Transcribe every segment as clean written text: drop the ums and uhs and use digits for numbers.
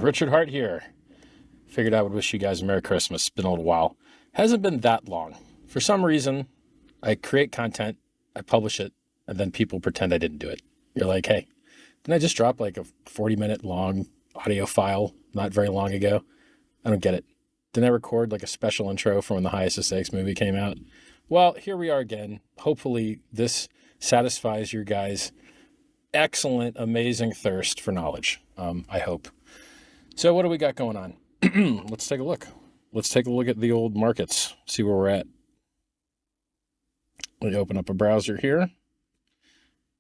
Richard Hart here. Figured I would wish you guys a Merry Christmas. It's been a little while. Hasn't been that long. For some reason, I create content, I publish it, and then people pretend I didn't do it. You're like, hey, didn't I just drop like a 40-minute long audio file not very long ago? I don't get it. Didn't I record like a special intro from when the Highest of Stakes movie came out? Well, here we are again. Hopefully this satisfies your guys' excellent, amazing thirst for knowledge. I hope. So what do we got going on? Let's take a look. Let's take a look at the old markets, see where we're at. Let me open up a browser here.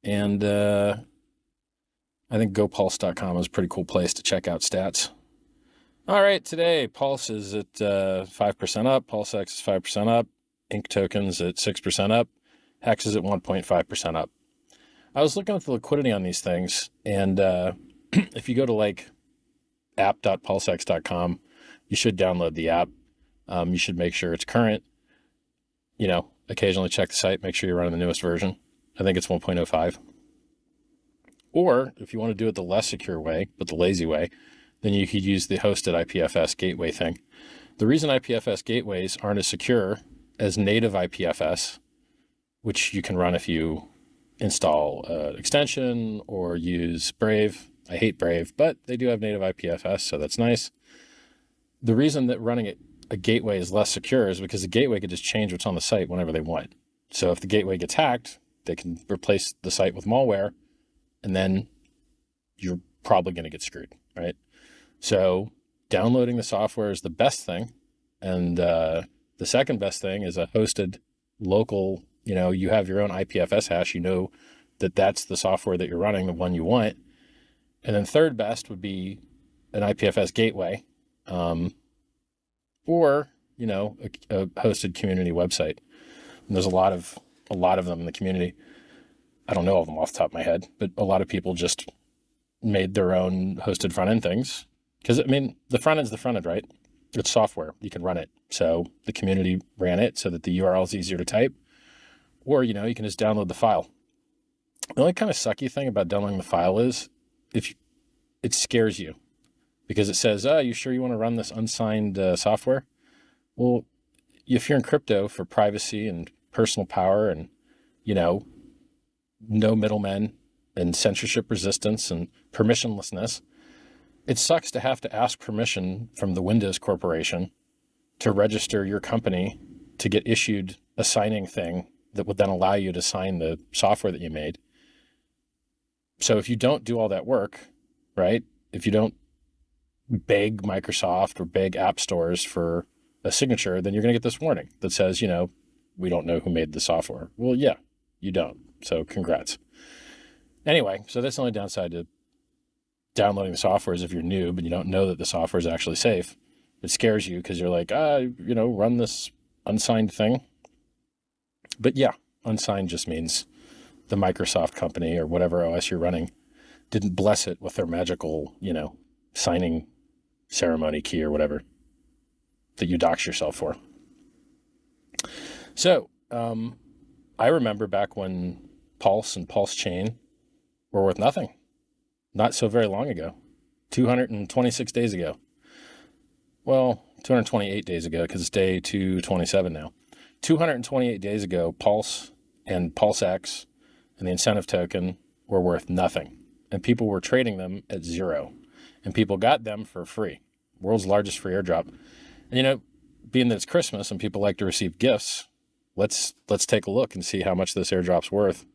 And I think gopulse.com is a pretty cool place to check out stats. All right, today Pulse is at 5% up, PulseX is 5% up, Inc tokens at 6% up, HEX is at 1.5% up. I was looking at the liquidity on these things, and if you go to like app.pulsex.com, you should download the app. You should make sure it's current. You know, occasionally check the site, make sure you're running the newest version. I think it's 1.05. Or if you want to do it the less secure way, but the lazy way, then you could use the hosted IPFS gateway thing. The reason IPFS gateways aren't as secure as native IPFS, which you can run if you install an extension or use Brave. I hate Brave, but they do have native IPFS, so that's nice. The reason that running a gateway is less secure is because the gateway could just change what's on the site whenever they want. So if the gateway gets hacked, they can replace the site with malware, and then you're probably going to get screwed, right? So downloading the software is the best thing. And the second best thing is a hosted local, you have your own IPFS hash, you know that that's the software that you're running, the one you want. And then third best would be an IPFS gateway, or, a hosted community website. And there's a lot of them in the community. I don't know all of them off the top of my head, but a lot of people just made their own hosted front end things. Because, the front end's the front end, right? It's software. You can run it. So the community ran it so that the URL is easier to type. Or, you can just download the file. The only kind of sucky thing about downloading the file is it scares you. Because it says, oh, you sure you want to run this unsigned software? Well, if you're in crypto for privacy and personal power and, no middlemen and censorship resistance and permissionlessness, it sucks to have to ask permission from the Windows Corporation to register your company to get issued a signing thing that would then allow you to sign the software that you made. So if you don't do all that work, right? If you don't beg Microsoft or beg app stores for a signature, then you're going to get this warning that says, we don't know who made the software. Well, yeah, you don't. So congrats. Anyway, so that's the only downside to downloading the software is if you're new, but you don't know that the software is actually safe. It scares you because you're like, run this unsigned thing. But yeah, unsigned just means the Microsoft company or whatever OS you're running didn't bless it with their magical, signing ceremony key or whatever that you dox yourself for. So I remember back when Pulse and PulseChain were worth nothing. Not so very long ago, 226 days ago. Well, 228 days ago, because it's day 227 now. 228 days ago, Pulse and PulseX and the incentive token were worth nothing. And people were trading them at zero. And people got them for free. World's largest free airdrop. And being that it's Christmas and people like to receive gifts, let's take a look and see how much this airdrop's worth.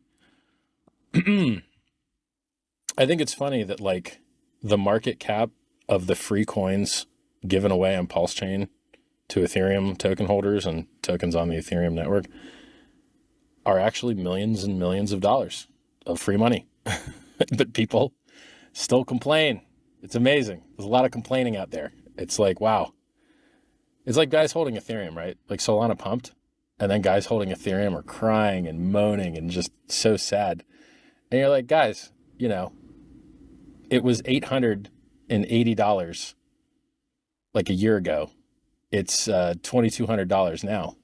I think it's funny that like the market cap of the free coins given away on PulseChain to Ethereum token holders and tokens on the Ethereum network are actually millions and millions of dollars of free money. But people still complain. It's amazing. There's a lot of complaining out there. It's like, wow. It's like guys holding Ethereum, right? Like Solana pumped, and then guys holding Ethereum are crying and moaning and just so sad. And you're like, guys, it was $880 like a year ago. It's $2,200 now.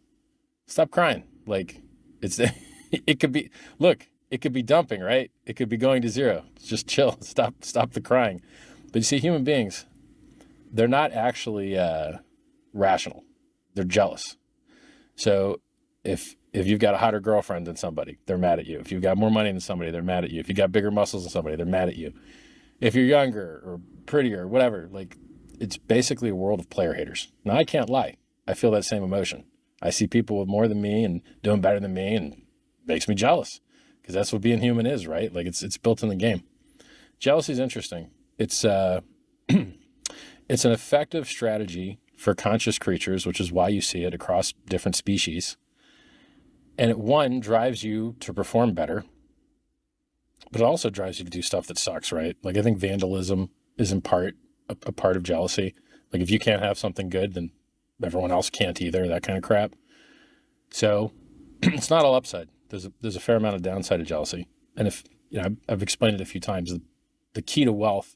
Stop crying. Like it could be, look, it could be dumping, right? It could be going to zero. Just chill. Stop the crying. But you see, human beings, they're not actually rational. They're jealous. So if you've got a hotter girlfriend than somebody, they're mad at you. If you've got more money than somebody, they're mad at you. If you got bigger muscles than somebody, they're mad at you. If you're younger or prettier, whatever, like, it's basically a world of player haters. Now, I can't lie. I feel that same emotion. I see people with more than me and doing better than me, and it makes me jealous, because that's what being human is, right? Like, it's built in the game. Jealousy is interesting. It's it's an effective strategy for conscious creatures, which is why you see it across different species. And it, one, drives you to perform better, but it also drives you to do stuff that sucks, right? Like, I think vandalism is in part a part of jealousy. Like, if you can't have something good, then everyone else can't either, that kind of crap. So it's not all upside. There's a fair amount of downside of jealousy. And if, you know, I've explained it a few times, the key to wealth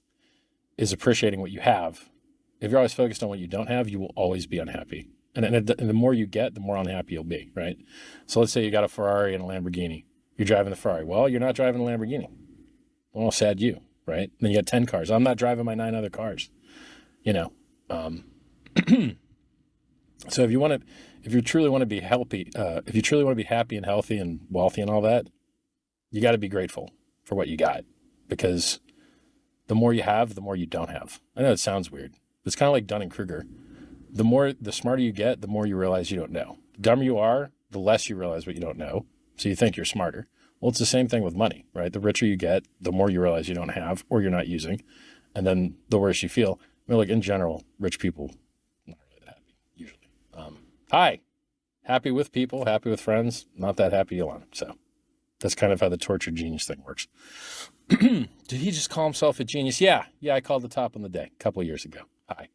is appreciating what you have. If you're always focused on what you don't have, you will always be unhappy. And the more you get, the more unhappy you'll be, right? So let's say you got a Ferrari and a Lamborghini. You're driving the Ferrari. Well, you're not driving a Lamborghini. Well, sad you, right? And then you got 10 cars. I'm not driving my 9 other cars, you know. So if you truly want to be healthy, if you truly want to be happy and healthy and wealthy and all that, you got to be grateful for what you got, because the more you have, the more you don't have. I know it sounds weird. It's kind of like Dunning-Kruger. The smarter you get, the more you realize you don't know. The dumber you are, the less you realize what you don't know. So you think you're smarter. Well, it's the same thing with money, right? The richer you get, the more you realize you don't have or you're not using. And then the worse you feel. I mean, like, in general, rich people, not really that happy, usually. Hi. Happy with people, happy with friends, not that happy alone. So that's kind of how the tortured genius thing works. Did he just call himself a genius? Yeah, I called the top on the day a couple of years ago. Hi.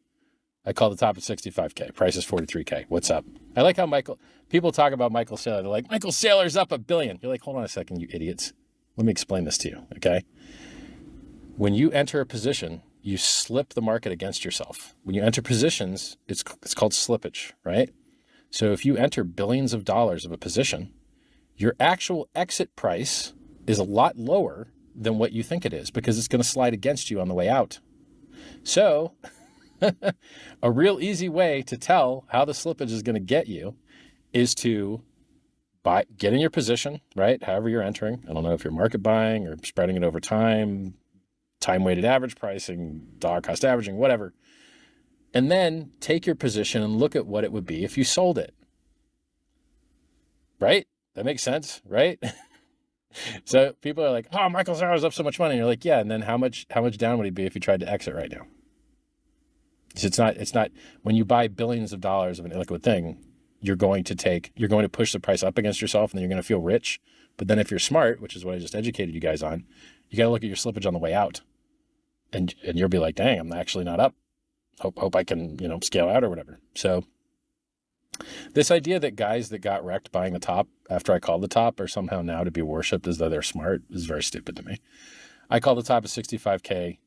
I called the top at 65K. Price is 43K. What's up? I like how people talk about Michael Saylor. They're like, Michael Saylor's up $1 billion. You're like, hold on a second, you idiots. Let me explain this to you, okay? When you enter a position, you slip the market against yourself. When you enter positions, it's called slippage, right? So if you enter billions of dollars of a position, your actual exit price is a lot lower than what you think it is, because it's going to slide against you on the way out. So a real easy way to tell how the slippage is going to get you is to get in your position, right? However you're entering. I don't know if you're market buying or spreading it over time, time-weighted average pricing, dollar cost averaging, whatever. And then take your position and look at what it would be if you sold it. Right? That makes sense, right? So people are like, oh, Michael Saylor's up so much money. And you're like, yeah, and then how much down would he be if he tried to exit right now? It's not when you buy billions of dollars of an illiquid thing, you're going to push the price up against yourself, and then you're going to feel rich. But then if you're smart, which is what I just educated you guys on, you got to look at your slippage on the way out, and you'll be like, dang, I'm actually not up. Hope I can, scale out or whatever. So this idea that guys that got wrecked buying the top after I called the top are somehow now to be worshipped as though they're smart is very stupid to me. I called the top at 65K.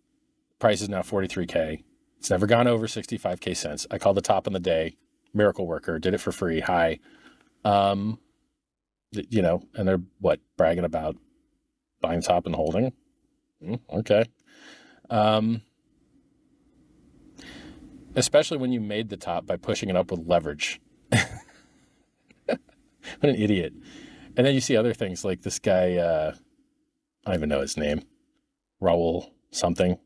Price is now 43K. It's never gone over 65K since. I called the top on the day. Miracle worker, did it for free. Hi. And they're bragging about buying top and holding. Okay. Especially when you made the top by pushing it up with leverage. What an idiot. And then you see other things like this guy, I don't even know his name, Raul something,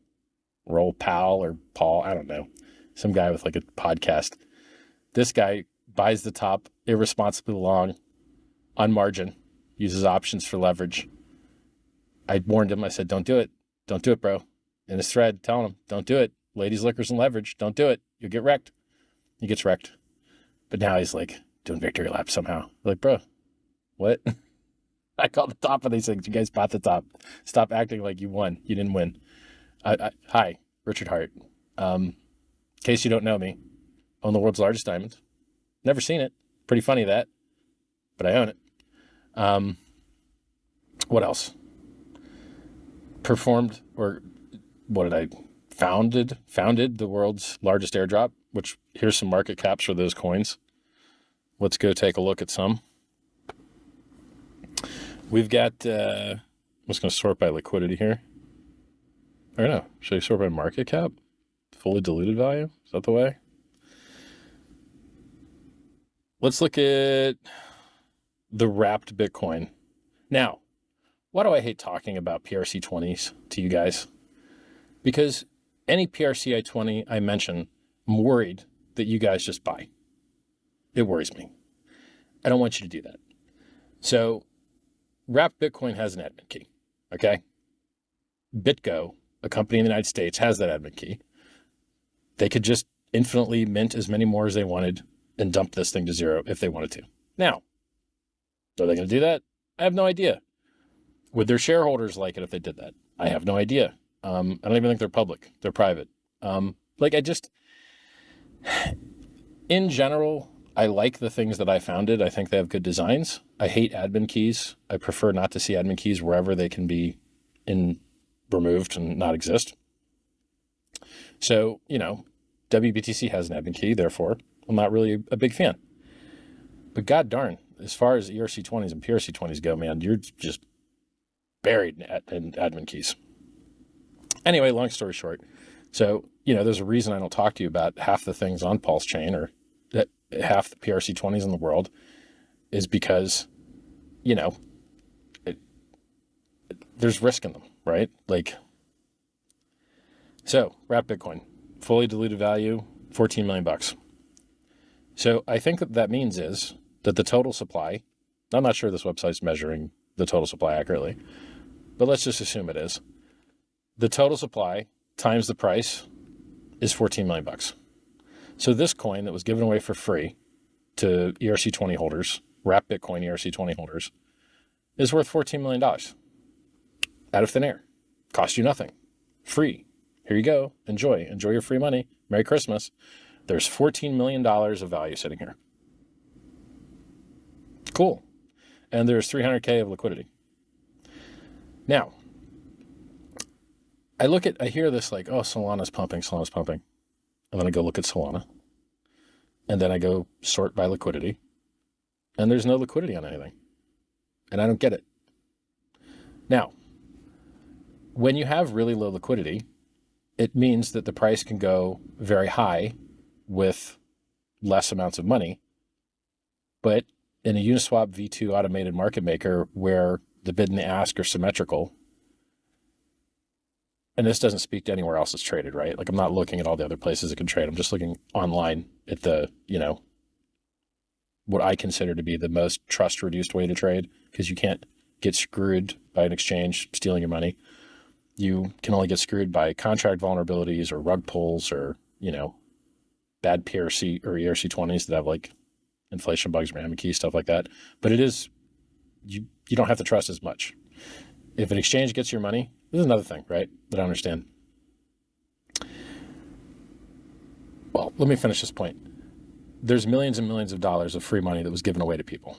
Raul Powell or Paul, I don't know, some guy with like a podcast. This guy buys the top irresponsibly long on margin, uses options for leverage. I warned him. I said, don't do it. Don't do it, bro. In his thread, telling him, don't do it. Ladies, liquors, and leverage. Don't do it. You'll get wrecked. He gets wrecked. But now he's like doing victory laps somehow. Like, bro, what? I called the top of these things. You guys bought the top. Stop acting like you won. You didn't win. Hi, Richard Hart. In case you don't know me, own the world's largest diamond. Never seen it. Pretty funny that, but I own it. What else? Founded the world's largest airdrop, which here's some market caps for those coins. Let's go take a look at some. We've got, I'm just going to sort by liquidity here. Or no, should I sort by market cap? Fully diluted value? Is that the way? Let's look at the wrapped Bitcoin. Now, why do I hate talking about PRC20s to you guys? Because any PRCI20 I mention, I'm worried that you guys just buy. It worries me. I don't want you to do that. So wrapped Bitcoin has an admin key, okay? BitGo, a company in the United States, has that admin key. They could just infinitely mint as many more as they wanted and dump this thing to zero if they wanted to. Now, are they going to do that? I have no idea. Would their shareholders like it if they did that? I have no idea. I don't even think they're public. They're private. In general, I like the things that I founded. I think they have good designs. I hate admin keys. I prefer not to see admin keys wherever they can be removed and not exist. So, WBTC has an admin key, therefore I'm not really a big fan. But god darn, as far as ERC20s and PRC20s go, man, you're just buried in admin keys. Anyway, long story short. So, there's a reason I don't talk to you about half the things on PulseChain or that half the PRC20s in the world is because, there's risk in them, right? So wrapped Bitcoin, fully diluted value, 14 million bucks. So I think that means is that the total supply, I'm not sure this website's measuring the total supply accurately, but let's just assume it is. The total supply times the price is 14 million bucks. So this coin that was given away for free to ERC20 holders, wrapped Bitcoin ERC20 holders, is worth $14 million out of thin air. Cost you nothing. Free. Here you go. Enjoy your free money. Merry Christmas. There's $14 million of value sitting here. Cool. And there's 300K of liquidity. Now, I hear this like, oh, Solana's pumping. And then I go look at Solana. And then I go sort by liquidity. And there's no liquidity on anything. And I don't get it. Now, when you have really low liquidity, it means that the price can go very high with less amounts of money. But in a Uniswap V2 automated market maker where the bid and the ask are symmetrical, and this doesn't speak to anywhere else it's traded, right? I'm not looking at all the other places it can trade. I'm just looking online at the, what I consider to be the most trust-reduced way to trade, because you can't get screwed by an exchange stealing your money. You can only get screwed by contract vulnerabilities or rug pulls or, bad PRC or ERC20s that have inflation bugs, random key, stuff like that. But it is, you don't have to trust as much. If an exchange gets your money, this is another thing, right, that I understand. Well, let me finish this point. There's millions and millions of dollars of free money that was given away to people.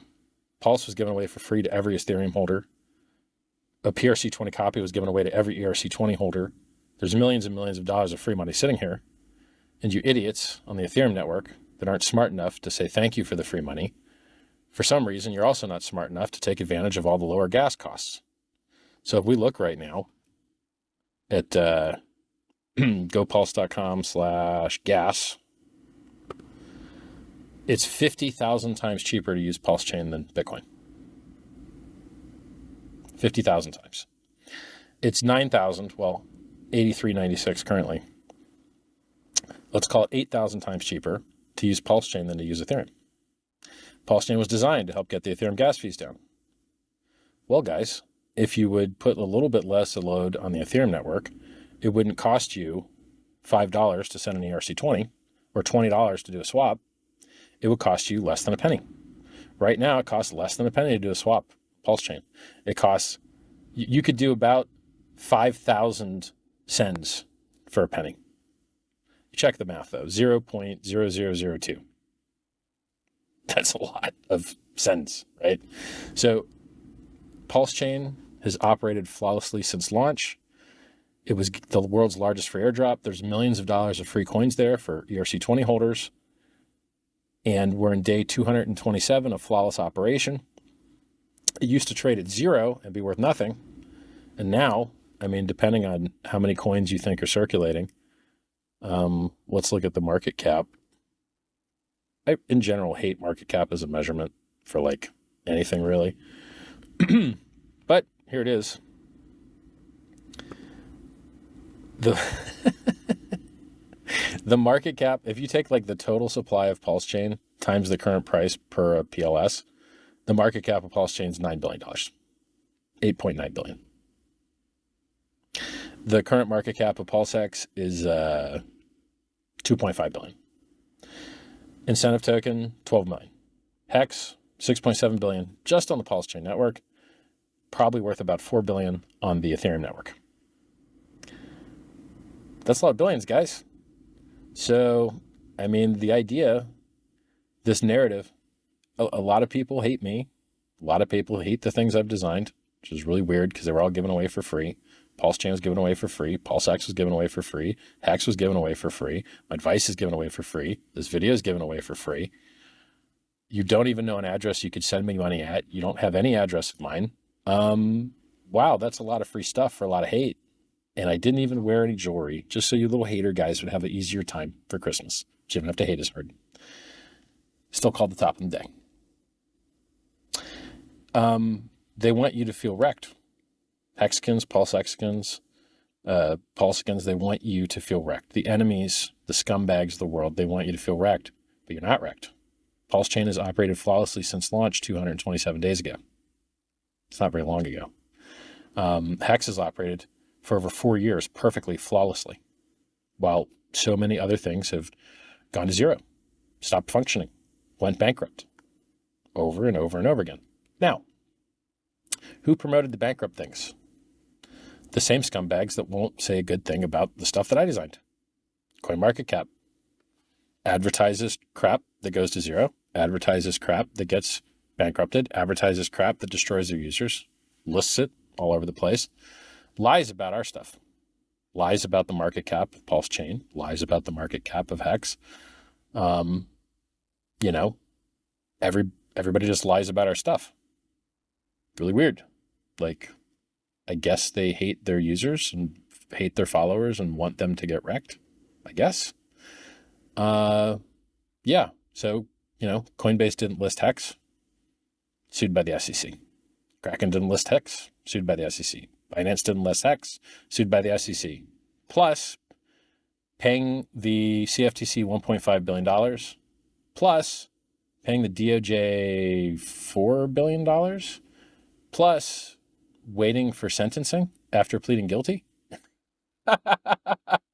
Pulse was given away for free to every Ethereum holder. A PRC20 copy was given away to every ERC20 holder. There's millions and millions of dollars of free money sitting here. And you idiots on the Ethereum network that aren't smart enough to say thank you for the free money, for some reason, you're also not smart enough to take advantage of all the lower gas costs. So if we look right now at gopulse.com/gas, it's 50,000 times cheaper to use PulseChain than Bitcoin. 50,000 times. It's 9,000, well, 83.96 currently. Let's call it 8,000 times cheaper to use PulseChain than to use Ethereum. PulseChain was designed to help get the Ethereum gas fees down. Well, guys, if you would put a little bit less load on the Ethereum network, it wouldn't cost you $5 to send an ERC20 or $20 to do a swap. It would cost you less than a penny. Right now, it costs less than a penny to do a swap, PulseChain. It costs, you could do about 5,000 sends for a penny. Check the math, though, 0.0002. That's a lot of sends, right? So PulseChain has operated flawlessly since launch. It was the world's largest free airdrop. There's millions of dollars of free coins there for ERC20 holders. And we're in day 227 of flawless operation. It used to trade at zero and be worth nothing. And now, depending on how many coins you think are circulating, Let's look at the market cap. I, in general, hate market cap as a measurement for like anything really. But here it is. The market cap, if you take like the total supply of PulseChain times the current price per PLS, the market cap of PulseChain is $9 billion, $8.9 billion. The current market cap of PulseX is $2.5 billion. Incentive token, 12 million. HEX, 6.7 billion just on the PulseChain network, probably worth about 4 billion on the Ethereum network. That's a lot of billions, guys. So, I mean, the idea, this narrative, a lot of people hate me. A lot of people hate the things I've designed, which is really weird because they were all given away for free. PulseChain was given away for free. PulseX was given away for free. HEX was given away for free. My advice is given away for free. This video is given away for free. You don't even know an address you could send me money at. You don't have any address of mine. Wow, that's a lot of free stuff for a lot of hate. And I didn't even wear any jewelry, just so you little hater guys would have an easier time for Christmas. You don't have to hate as hard. Still called the top of the day. They want you to feel wrecked. Hexkins, PulseXkins, PulseKins, they want you to feel wrecked. The enemies, the scumbags of the world, they want you to feel wrecked, but you're not wrecked. PulseChain has operated flawlessly since launch 227 days ago. It's not very long ago. HEX has operated for over 4 years perfectly, flawlessly, while so many other things have gone to zero, stopped functioning, went bankrupt over and over and over again. Now, who promoted the bankrupt things? The same scumbags that won't say a good thing about the stuff that I designed. CoinMarketCap advertises crap that goes to zero, advertises crap that gets bankrupted, advertises crap that destroys their users, lists it all over the place, lies about our stuff, lies about the market cap of PulseChain, lies about the market cap of HEX. You know, everybody just lies about our stuff. Really weird. Like, I guess they hate their users and hate their followers and want them to get wrecked, I guess. Yeah. So, you know, Coinbase didn't list HEX, sued by the SEC. Kraken didn't list HEX, sued by the SEC. Binance didn't list HEX, sued by the SEC. Plus, paying the CFTC $1.5 billion, plus paying the DOJ $4 billion, plus waiting for sentencing after pleading guilty.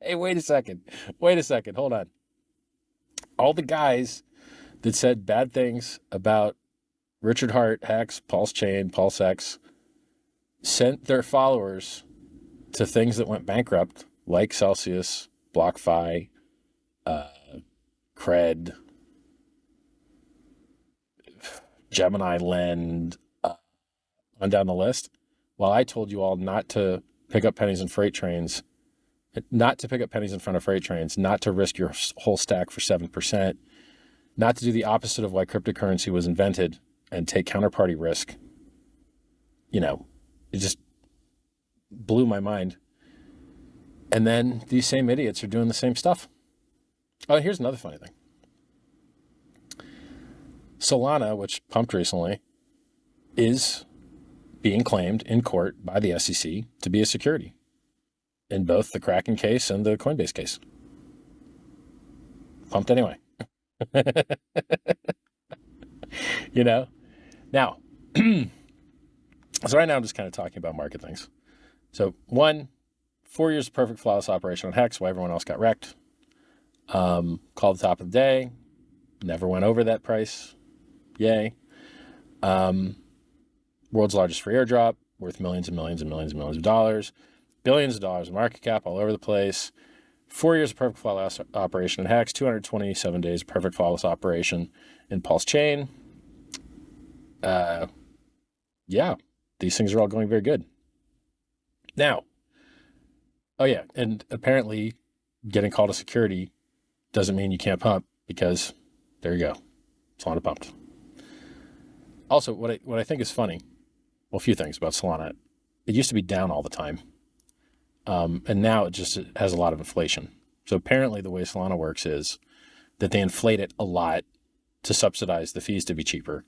Hey, wait a second. Hold on. All the guys that said bad things about Richard Hart, HEX, PulseChain, PulseX, sent their followers to things that went bankrupt, like Celsius, BlockFi, Cred, Gemini Lend, on down the list. While I told you all not to pick up pennies in freight trains, not to pick up pennies in front of freight trains, not to risk your whole stack for 7%, not to do the opposite of why cryptocurrency was invented and take counterparty risk. You know, it just blew my mind. And then these same idiots are doing the same stuff. Oh, here's another funny thing. Solana, which pumped recently, is being claimed in court by the SEC to be a security in both the Kraken case and the Coinbase case. Pumped anyway. You know? Now, so right now I'm just kind of talking about market things. So 4 years of perfect flawless operation on HEX while everyone else got wrecked. Called the top of the day. Never went over that price. Yay. World's largest free airdrop, worth millions and millions and millions and millions of dollars. Billions of dollars in market cap all over the place. 4 years of perfect flawless operation in HEX. 227 days of perfect flawless operation in PulseChain. Yeah, these things are all going very good. Now, oh yeah, and apparently getting called a security doesn't mean you can't pump, because there you go. Solana pumped. Also, what I think is funny, well, a few things about Solana. It used to be down all the time. And now it just has a lot of inflation. So apparently the way Solana works is that they inflate it a lot to subsidize the fees to be cheaper,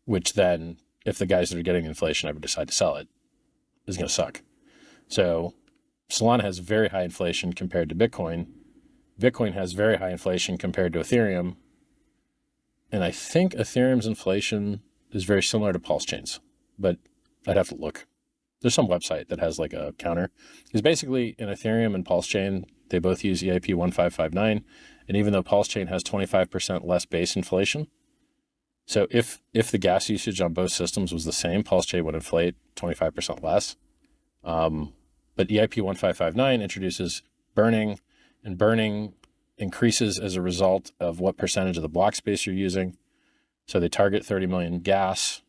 which then, if the guys that are getting inflation ever decide to sell it, is going to suck. So Solana has very high inflation compared to Bitcoin. Bitcoin has very high inflation compared to Ethereum. And I think Ethereum's inflation is very similar to PulseChain's, but I'd have to look. There's some website that has like a counter. Because basically in Ethereum and PulseChain, they both use EIP 1559. And even though PulseChain has 25% less base inflation, so if the gas usage on both systems was the same, PulseChain would inflate 25% less. But EIP 1559 introduces burning, and burning increases as a result of what percentage of the block space you're using. So they target 30 million gas,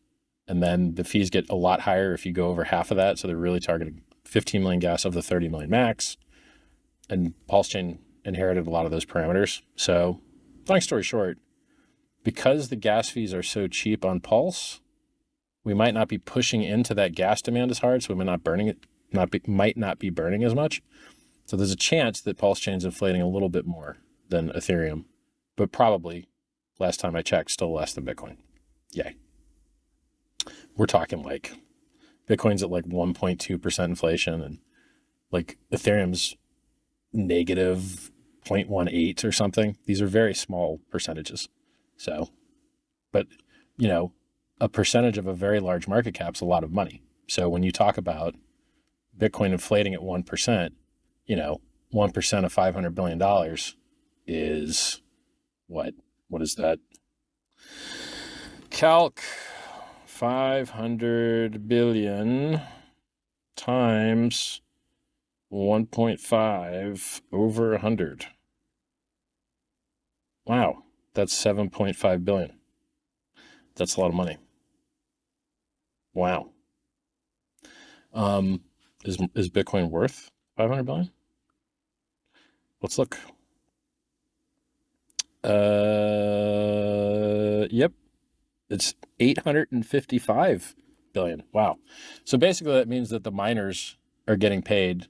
and then the fees get a lot higher if you go over half of that. So they're really targeting 15 million gas of the 30 million max. And PulseChain inherited a lot of those parameters. So long story short, because the gas fees are so cheap on Pulse, we might not be pushing into that gas demand as hard. So we might not be burning as much. So there's a chance that PulseChain's inflating a little bit more than Ethereum, but probably, last time I checked, still less than Bitcoin. Yay. We're talking like Bitcoin's at like 1.2% inflation, and like Ethereum's negative 0.18 or something. These are very small percentages. So, but you know, a percentage of a very large market cap's a lot of money. So when you talk about Bitcoin inflating at 1%, you know, 1% of $500 billion is what? What is that? Calc 500 billion times 1.5 over 100. Wow, that's 7.5 billion. That's a lot of money. Wow. Is Bitcoin worth 500 billion? Let's look. Yep. It's 855 billion. Wow. So basically that means that the miners are getting paid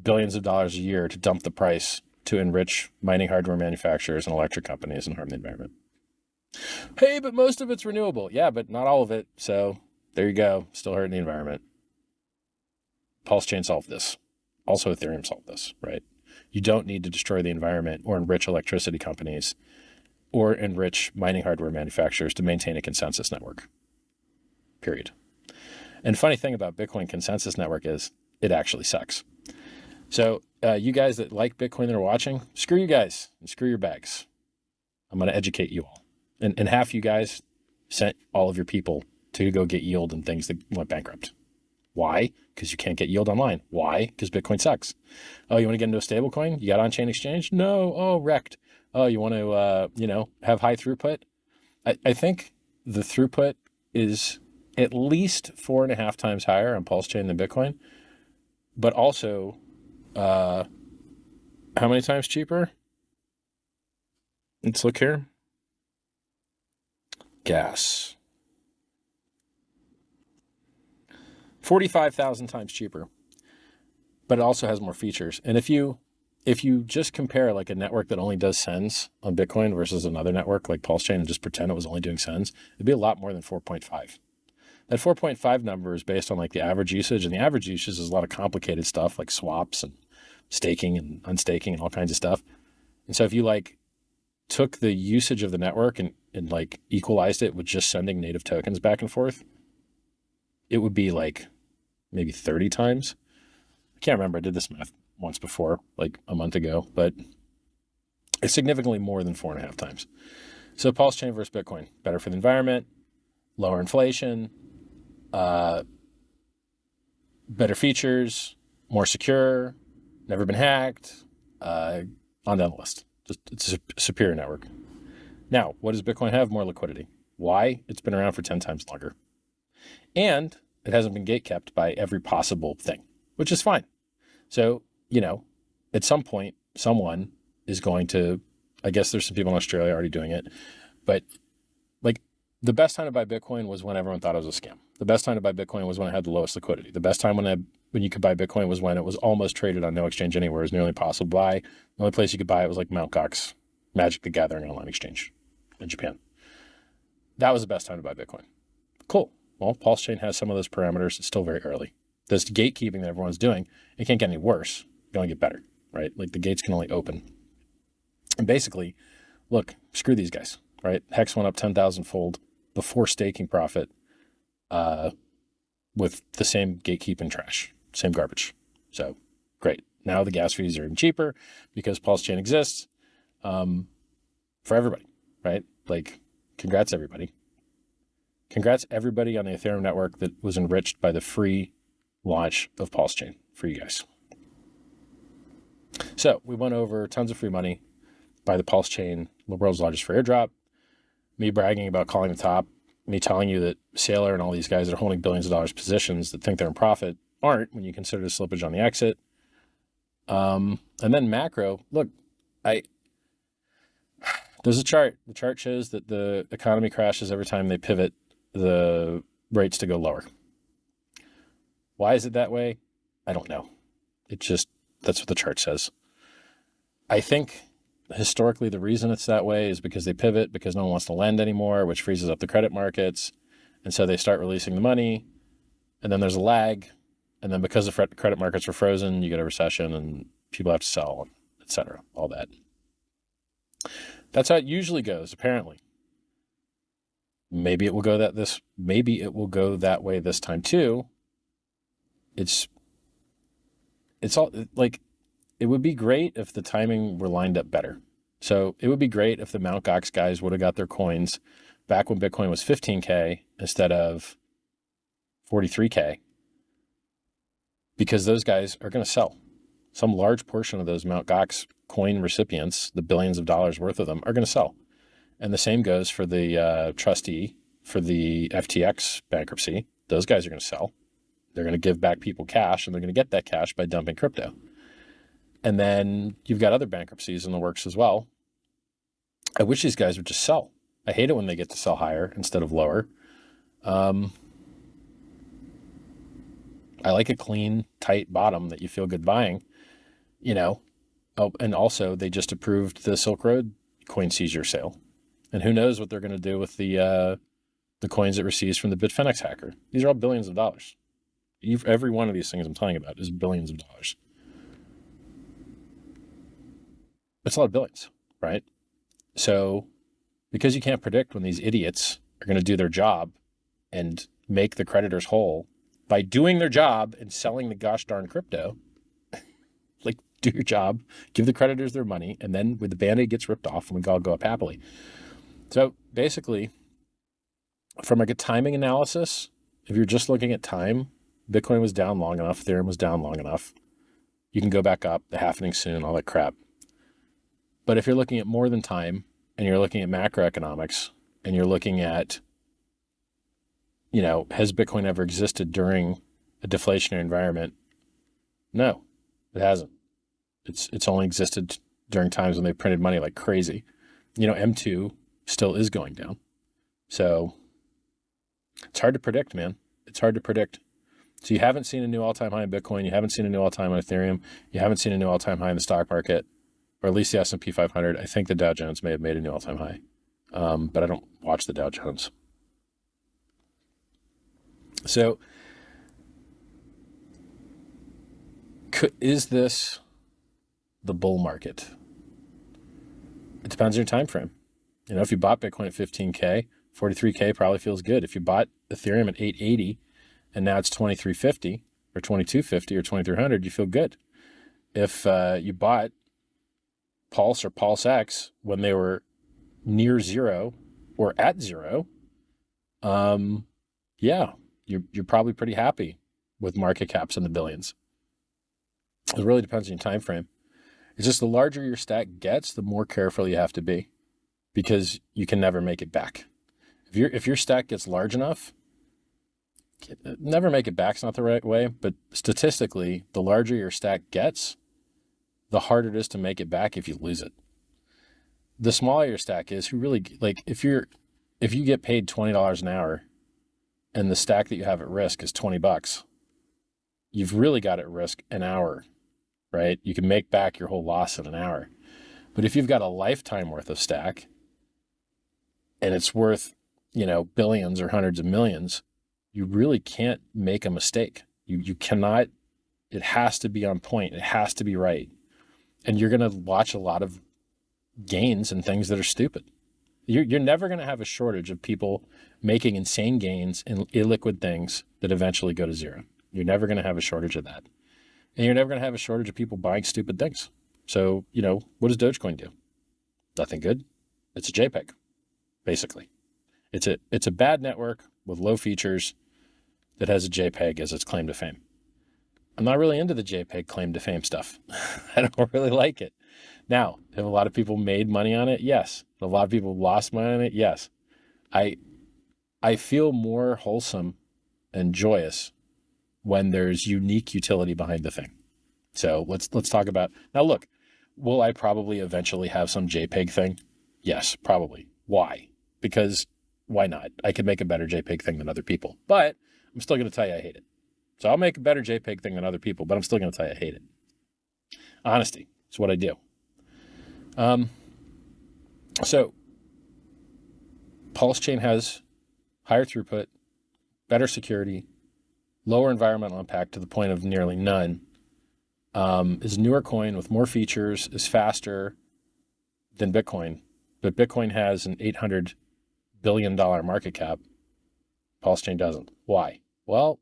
billions of dollars a year to dump the price to enrich mining hardware manufacturers and electric companies and harm the environment. Hey, but most of it's renewable. Yeah, but not all of it. So there you go. Still hurting the environment. PulseChain solved this. Also Ethereum solved this, right? You don't need to destroy the environment or enrich electricity companies or enrich mining hardware manufacturers to maintain a consensus network, period. And funny thing about Bitcoin consensus network is it actually sucks. So you guys that like Bitcoin that are watching, screw you guys and screw your bags. I'm going to educate you all. And half you guys sent all of your people to go get yield and things that went bankrupt. Why? Because you can't get yield online. Why? Because Bitcoin sucks. Oh, you want to get into a stable coin? You got on-chain exchange? No. Oh, wrecked. Oh, you want to, have high throughput? I think the throughput is at least 4.5 times higher on PulseChain than Bitcoin, but also how many times cheaper? Let's look here. Gas. 45,000 times cheaper, but it also has more features. And if you just compare like a network that only does sends on Bitcoin versus another network like PulseChain and just pretend it was only doing sends, it'd be a lot more than 4.5. That 4.5 number is based on like the average usage, and the average usage is a lot of complicated stuff like swaps and staking and unstaking and all kinds of stuff. And so if you like took the usage of the network and like equalized it with just sending native tokens back and forth, it would be like maybe 30 times. I can't remember. I did this math once before, like a month ago, but it's significantly more than 4.5 times. So PulseChain versus Bitcoin, better for the environment, lower inflation, better features, more secure, never been hacked, on down the list. Just it's a superior network. Now, what does Bitcoin have? More liquidity. Why? It's been around for 10 times longer. And it hasn't been gatekept by every possible thing, which is fine. So, at some point, someone is going to, I guess there's some people in Australia already doing it, but like the best time to buy Bitcoin was when everyone thought it was a scam. The best time to buy Bitcoin was when it had the lowest liquidity. The best time when you could buy Bitcoin was when it was almost traded on no exchange anywhere. It was nearly impossible to buy. The only place you could buy it was like Mt. Gox, Magic the Gathering online exchange in Japan. That was the best time to buy Bitcoin. Cool. Well, PulseChain has some of those parameters. It's still very early. This gatekeeping that everyone's doing, it can't get any worse. It can only get better, right? Like the gates can only open. And basically, look, screw these guys, right? HEX went up 10,000-fold before staking profit with the same gatekeeping trash, same garbage. So great. Now the gas fees are even cheaper because PulseChain exists for everybody, right? Like, congrats everybody. Congrats everybody on the Ethereum network that was enriched by the free launch of PulseChain for you guys. So we went over tons of free money by the PulseChain, the world's largest free airdrop, me bragging about calling the top, me telling you that Saylor and all these guys that are holding billions of dollars positions that think they're in profit aren't when you consider the slippage on the exit. And then macro, look, there's a chart. The chart shows that the economy crashes every time they pivot the rates to go lower. Why is it that way? I don't know. That's what the chart says. I think historically the reason it's that way is because they pivot because no one wants to lend anymore, which freezes up the credit markets. And so they start releasing the money, and then there's a lag. And then because the credit markets are frozen, you get a recession and people have to sell, et cetera, all that. That's how it usually goes, apparently. Maybe it will go that way this time too. It's all like, it would be great if the timing were lined up better. So it would be great if the Mt. Gox guys would have got their coins back when Bitcoin was 15K instead of 43K, because those guys are going to sell. Some large portion of those Mt. Gox coin recipients, the billions of dollars worth of them, are going to sell. And the same goes for the trustee for the FTX bankruptcy. Those guys are going to sell. They're going to give back people cash, and they're going to get that cash by dumping crypto. And then you've got other bankruptcies in the works as well. I wish these guys would just sell. I hate it when they get to sell higher instead of lower. I like a clean, tight bottom that you feel good buying, you know. Oh, and also they just approved the Silk Road coin seizure sale. And who knows what they're going to do with the coins it receives from the Bitfinex hacker. These are all billions of dollars. Every one of these things I'm telling you about is billions of dollars. It's a lot of billions, right? So because you can't predict when these idiots are going to do their job and make the creditors whole by doing their job and selling the gosh darn crypto, like, do your job, give the creditors their money, and then when the Band-Aid gets ripped off, and we all go up happily. So basically, from a good timing analysis, if you're just looking at time, Bitcoin was down long enough, Ethereum was down long enough. You can go back up, the halvening soon, all that crap. But if you're looking at more than time, and you're looking at macroeconomics, and you're looking at, you know, has Bitcoin ever existed during a deflationary environment? No, it hasn't. It's only existed during times when they printed money like crazy. You know, M2 still is going down. So it's hard to predict, man. It's hard to predict. So you haven't seen a new all-time high in Bitcoin. You haven't seen a new all-time on Ethereum. You haven't seen a new all-time high in the stock market, or at least the S&P 500. I think the Dow Jones may have made a new all-time high, but I don't watch the Dow Jones. So is this the bull market? It depends on your time frame. You know, if you bought Bitcoin at 15K, 43K probably feels good. If you bought Ethereum at 880 and now it's 2350 or 2250 or 2300, you feel good. If you bought Pulse or PulseX when they were near zero or at zero, yeah, you're probably pretty happy with market caps in the billions. It really depends on your time frame. It's just the larger your stack gets, the more careful you have to be, because you can never make it back. If your stack gets large enough, never make it back's not the right way, but statistically, the larger your stack gets, the harder it is to make it back if you lose it. The smaller your stack is, who really, like, if you get paid $20 an hour and the stack that you have at risk is $20, you've really got at risk an hour, right? You can make back your whole loss in an hour. But if you've got a lifetime worth of stack and it's worth, billions or hundreds of millions, you really can't make a mistake. You cannot, it has to be on point. It has to be right. And you're going to watch a lot of gains and things that are stupid. You're never going to have a shortage of people making insane gains in illiquid things that eventually go to zero. You're never going to have a shortage of that. And you're never going to have a shortage of people buying stupid things. So, what does Dogecoin do? Nothing good. It's a JPEG, basically. It's a bad network with low features that has a JPEG as its claim to fame. I'm not really into the JPEG claim to fame stuff. I don't really like it. Now, have a lot of people made money on it? Yes. Have a lot of people lost money on it? Yes. I feel more wholesome and joyous when there's unique utility behind the thing. So let's talk about, now look, will I probably eventually have some JPEG thing? Yes, probably. Why? Because why not? I could make a better JPEG thing than other people, but I'm still going to tell you I hate it. So I'll make a better JPEG thing than other people, but I'm still going to tell you I hate it. Honesty is what I do. So PulseChain has higher throughput, better security, lower environmental impact to the point of nearly none, is a newer coin with more features, is faster than Bitcoin, but Bitcoin has an $800 billion market cap. PulseChain doesn't. Why? Well,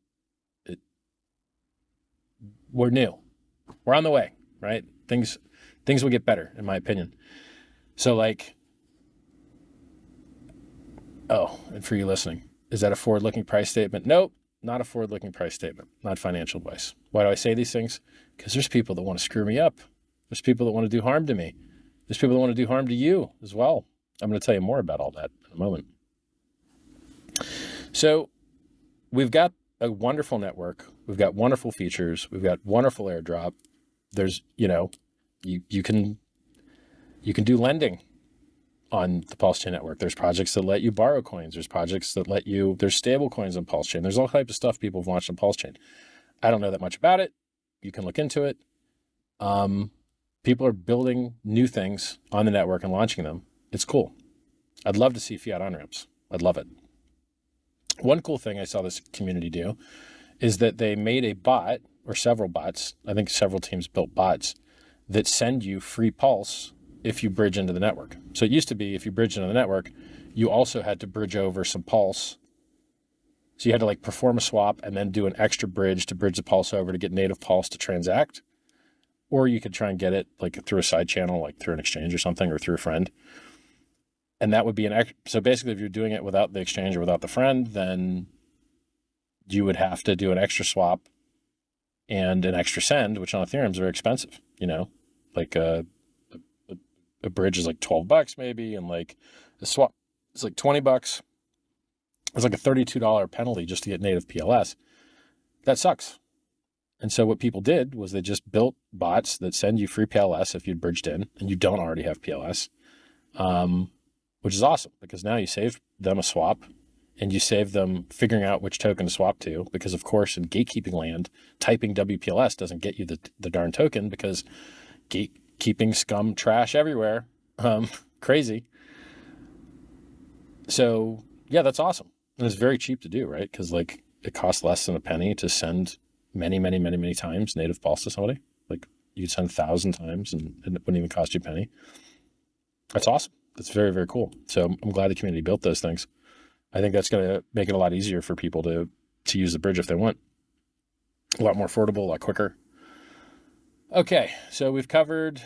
we're new. We're on the way, right? Things will get better, in my opinion. So and for you listening, is that a forward-looking price statement? Nope, not a forward-looking price statement, not financial advice. Why do I say these things? Because there's people that want to screw me up. There's people that want to do harm to me. There's people that want to do harm to you as well. I'm going to tell you more about all that in a moment. So we've got a wonderful network. We've got wonderful features. We've got wonderful airdrop. There's, you can do lending on the PulseChain network. There's projects that let you borrow coins. There's projects that there's stable coins on PulseChain. There's all types of stuff people have launched on PulseChain. I don't know that much about it. You can look into it. People are building new things on the network and launching them. It's cool. I'd love to see fiat on-ramps. I'd love it. One cool thing I saw this community do is that they made a bot, or several bots, I think several teams built bots, that send you free Pulse if you bridge into the network. So it used to be if you bridge into the network, you also had to bridge over some Pulse. So you had to perform a swap and then do an extra bridge to bridge the Pulse over to get native Pulse to transact. Or you could try and get it through a side channel, through an exchange or something, or through a friend. And that would be so basically if you're doing it without the exchange or without the friend, then you would have to do an extra swap and an extra send, which on Ethereum is very expensive, a bridge is $12 maybe, and a swap is $20. It's a $32 penalty just to get native PLS. That sucks. And so what people did was they just built bots that send you free PLS if you'd bridged in and you don't already have PLS, which is awesome because now you save them a swap and you save them figuring out which token to swap to, because of course in gatekeeping land, typing WPLS doesn't get you the darn token because gatekeeping scum trash everywhere. Crazy. So yeah, that's awesome. And it's very cheap to do, right? Because it costs less than a penny to send many, many, many, many times native Pulse to somebody. You could send 1,000 times and it wouldn't even cost you a penny. That's awesome. That's very, very cool. So I'm glad the community built those things. I think that's going to make it a lot easier for people to use the bridge if they want. A lot more affordable, a lot quicker. Okay, so we've covered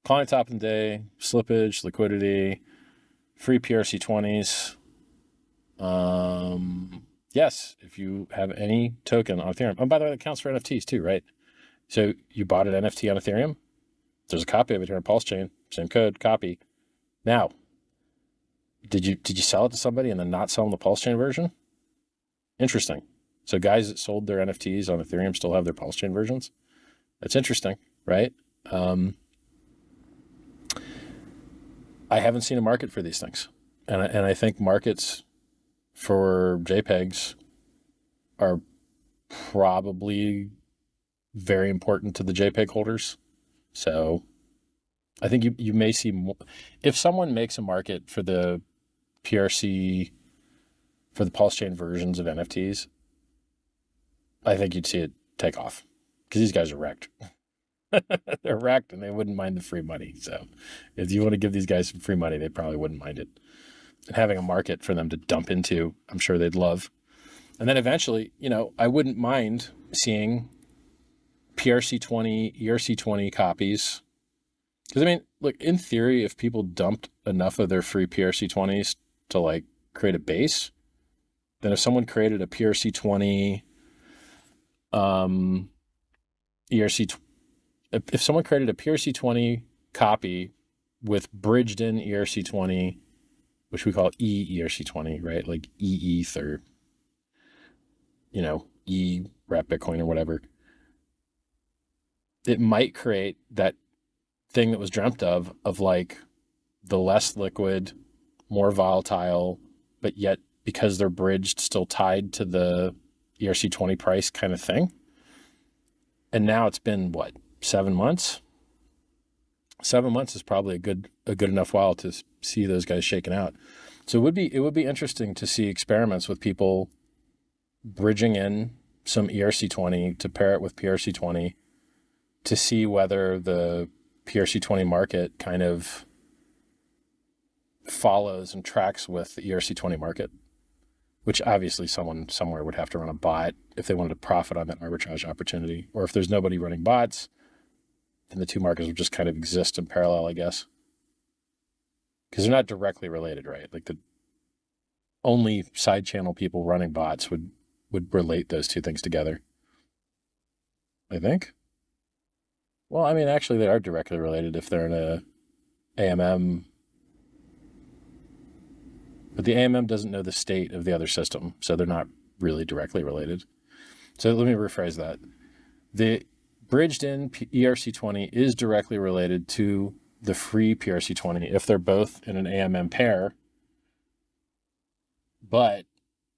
client top of the day, slippage, liquidity, free PRC20s. Yes, if you have any token on Ethereum. Oh, by the way, that counts for NFTs too, right? So you bought an NFT on Ethereum. There's a copy of it here on PulseChain. Same code, copy. Now, did you sell it to somebody and then not sell them the PulseChain version? Interesting. So guys that sold their NFTs on Ethereum still have their PulseChain versions. That's interesting, right? I haven't seen a market for these things. And I think markets for JPEGs are probably very important to the JPEG holders. So I think you may see more. If someone makes a market for the PRC, for the PulseChain versions of NFTs, I think you'd see it take off because these guys are wrecked. They're wrecked and they wouldn't mind the free money. So if you want to give these guys some free money, they probably wouldn't mind it. And having a market for them to dump into, I'm sure they'd love. And then eventually, you know, I wouldn't mind seeing PRC20, ERC20 copies. Because I mean, look, in theory, if people dumped enough of their free PRC20s to like create a base, then if someone created a PRC20, ERC, if someone created a PRC20 copy with bridged in ERC20, which we call ERC20, right? Like ETH or, you know, rep Bitcoin or whatever, it might create that thing that was dreamt of like the less liquid, more volatile, but yet because they're bridged, still tied to the ERC20 price kind of thing. And now it's been what, 7 months? 7 months is probably a good enough while to see those guys shaken out. So it would be interesting to see experiments with people bridging in some ERC20 to pair it with PRC20 to see whether the PRC20 market kind of follows and tracks with the ERC20 market, which obviously someone somewhere would have to run a bot if they wanted to profit on that arbitrage opportunity. Or if there's nobody running bots, then the two markets would just kind of exist in parallel, I guess. Because they're not directly related, right? Like the only side channel people running bots would relate those two things together, I think. Well, I mean, actually, they are directly related if they're in a AMM. But the AMM doesn't know the state of the other system, so they're not really directly related. So let me rephrase that. The bridged in ERC20 is directly related to the free PRC20 if they're both in an AMM pair, but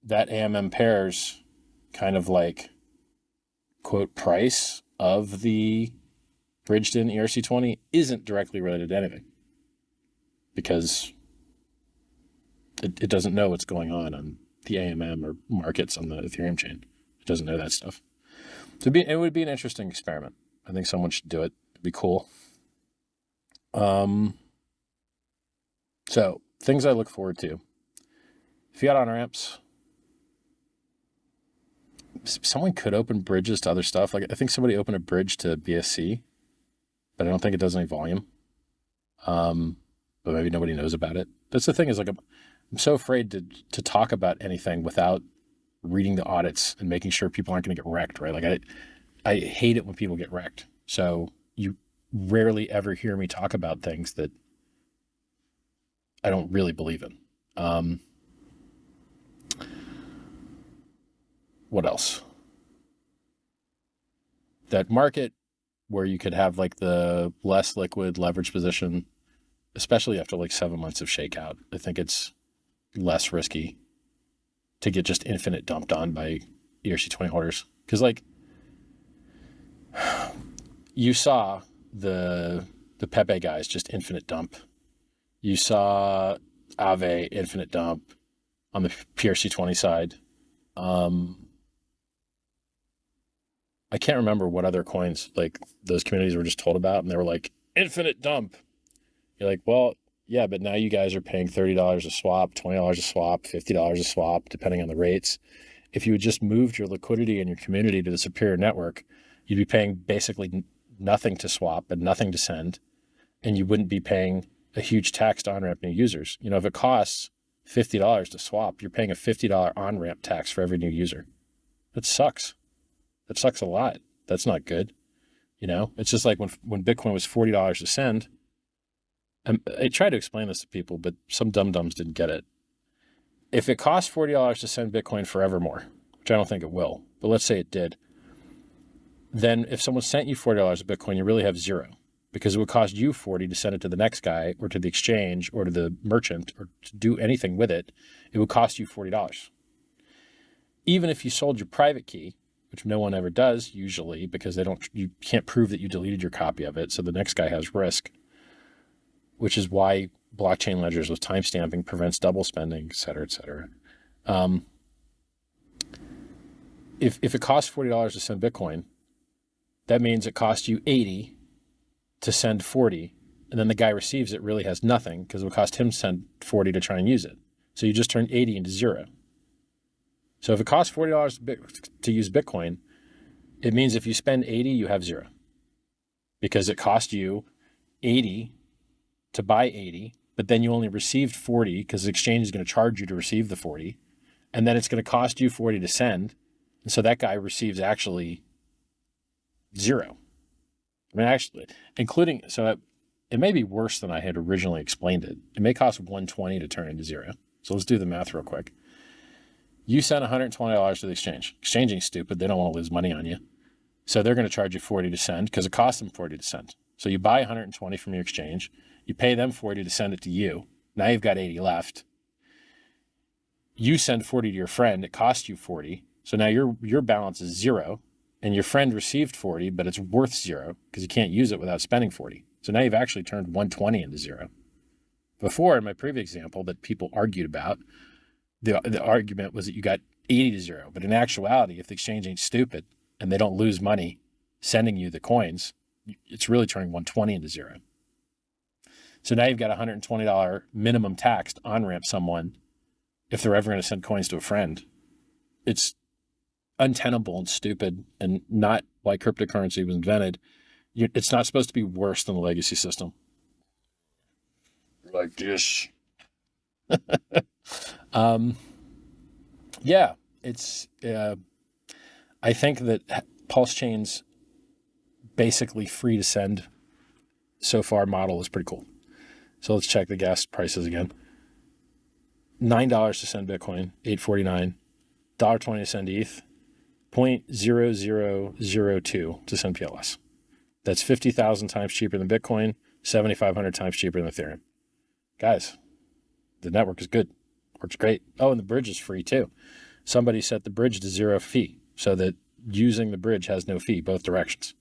that AMM pair's kind of like, quote, price of the bridged in ERC20 isn't directly related to anything because it doesn't know what's going on the AMM or markets on the Ethereum chain. It doesn't know that stuff. So it would be an interesting experiment. I think someone should do it. It'd be cool. So things I look forward to. Fiat on-ramps. Someone could open bridges to other stuff. Like I think somebody opened a bridge to BSC, but I don't think it does any volume. But maybe nobody knows about it. That's the thing is like I'm so afraid to talk about anything without reading the audits and making sure people aren't going to get wrecked, right? Like I hate it when people get wrecked. So you rarely ever hear me talk about things that I don't really believe in. What else? That market where you could have like the less liquid leverage position, especially after like 7 months of shakeout, I think it's less risky to get just infinite dumped on by ERC20 holders. Because like you saw the Pepe guys just infinite dump. You saw Aave infinite dump on the PRC20 side. I can't remember what other coins like those communities were just told about, and they were like infinite dump. You're like, well, yeah, but now you guys are paying $30 a swap, $20 a swap, $50 a swap, depending on the rates. If you had just moved your liquidity and your community to the superior network, you'd be paying basically nothing to swap and nothing to send, and you wouldn't be paying a huge tax to on-ramp new users. You know, if it costs $50 to swap, you're paying a $50 on-ramp tax for every new user. That sucks. That sucks a lot. That's not good. You know, it's just like when Bitcoin was $40 to send. I tried to explain this to people, but some dum-dums didn't get it. If it costs $40 to send Bitcoin forevermore, which I don't think it will, but let's say it did, then if someone sent you $40 of Bitcoin, you really have zero, because it would cost you $40 to send it to the next guy or to the exchange or to the merchant or to do anything with it. It would cost you $40. Even if you sold your private key, which no one ever does usually because you can't prove that you deleted your copy of it. So the next guy has risk, which is why blockchain ledgers with timestamping prevents double spending, et cetera, et cetera. If it costs $40 to send Bitcoin, that means it costs you 80 to send 40, and then the guy receives it really has nothing because it would cost him to send 40 to try and use it. So you just turned 80 into zero. So if it costs $40 to use Bitcoin, it means if you spend 80, you have zero because it cost you 80 to buy 80, but then you only received 40 because the exchange is going to charge you to receive the 40, and then it's going to cost you 40 to send. And so that guy receives actually zero. I mean, actually, so it may be worse than I had originally explained it. It may cost $120 to turn into zero. So let's do the math real quick. You send $120 to the exchange. Exchanging is stupid. They don't want to lose money on you. So they're going to charge you 40 to send because it costs them 40 to send. So you buy 120 from your exchange. You pay them 40 to send it to you. Now you've got 80 left. You send 40 to your friend. It costs you 40. So now your balance is zero. And your friend received 40, but it's worth zero because you can't use it without spending 40. So now you've actually turned 120 into zero. Before, in my previous example that people argued about, the argument was that you got 80 to zero. But in actuality, if the exchange ain't stupid and they don't lose money sending you the coins, it's really turning 120 into zero. So now you've got $120 minimum tax to on-ramp someone if they're ever going to send coins to a friend. It's untenable and stupid and not why cryptocurrency was invented. It's not supposed to be worse than the legacy system. Like this. Yeah, it's, I think that PulseChain's basically free to send so far model is pretty cool. So let's check the gas prices again. $9 to send Bitcoin, $8.49, $1.20 to send ETH, 0.0002 to send PLS. That's 50,000 times cheaper than Bitcoin, 7,500 times cheaper than Ethereum. Guys, the network is good. Works great. Oh, and the bridge is free too. Somebody set the bridge to 0 fee so that using the bridge has no fee both directions.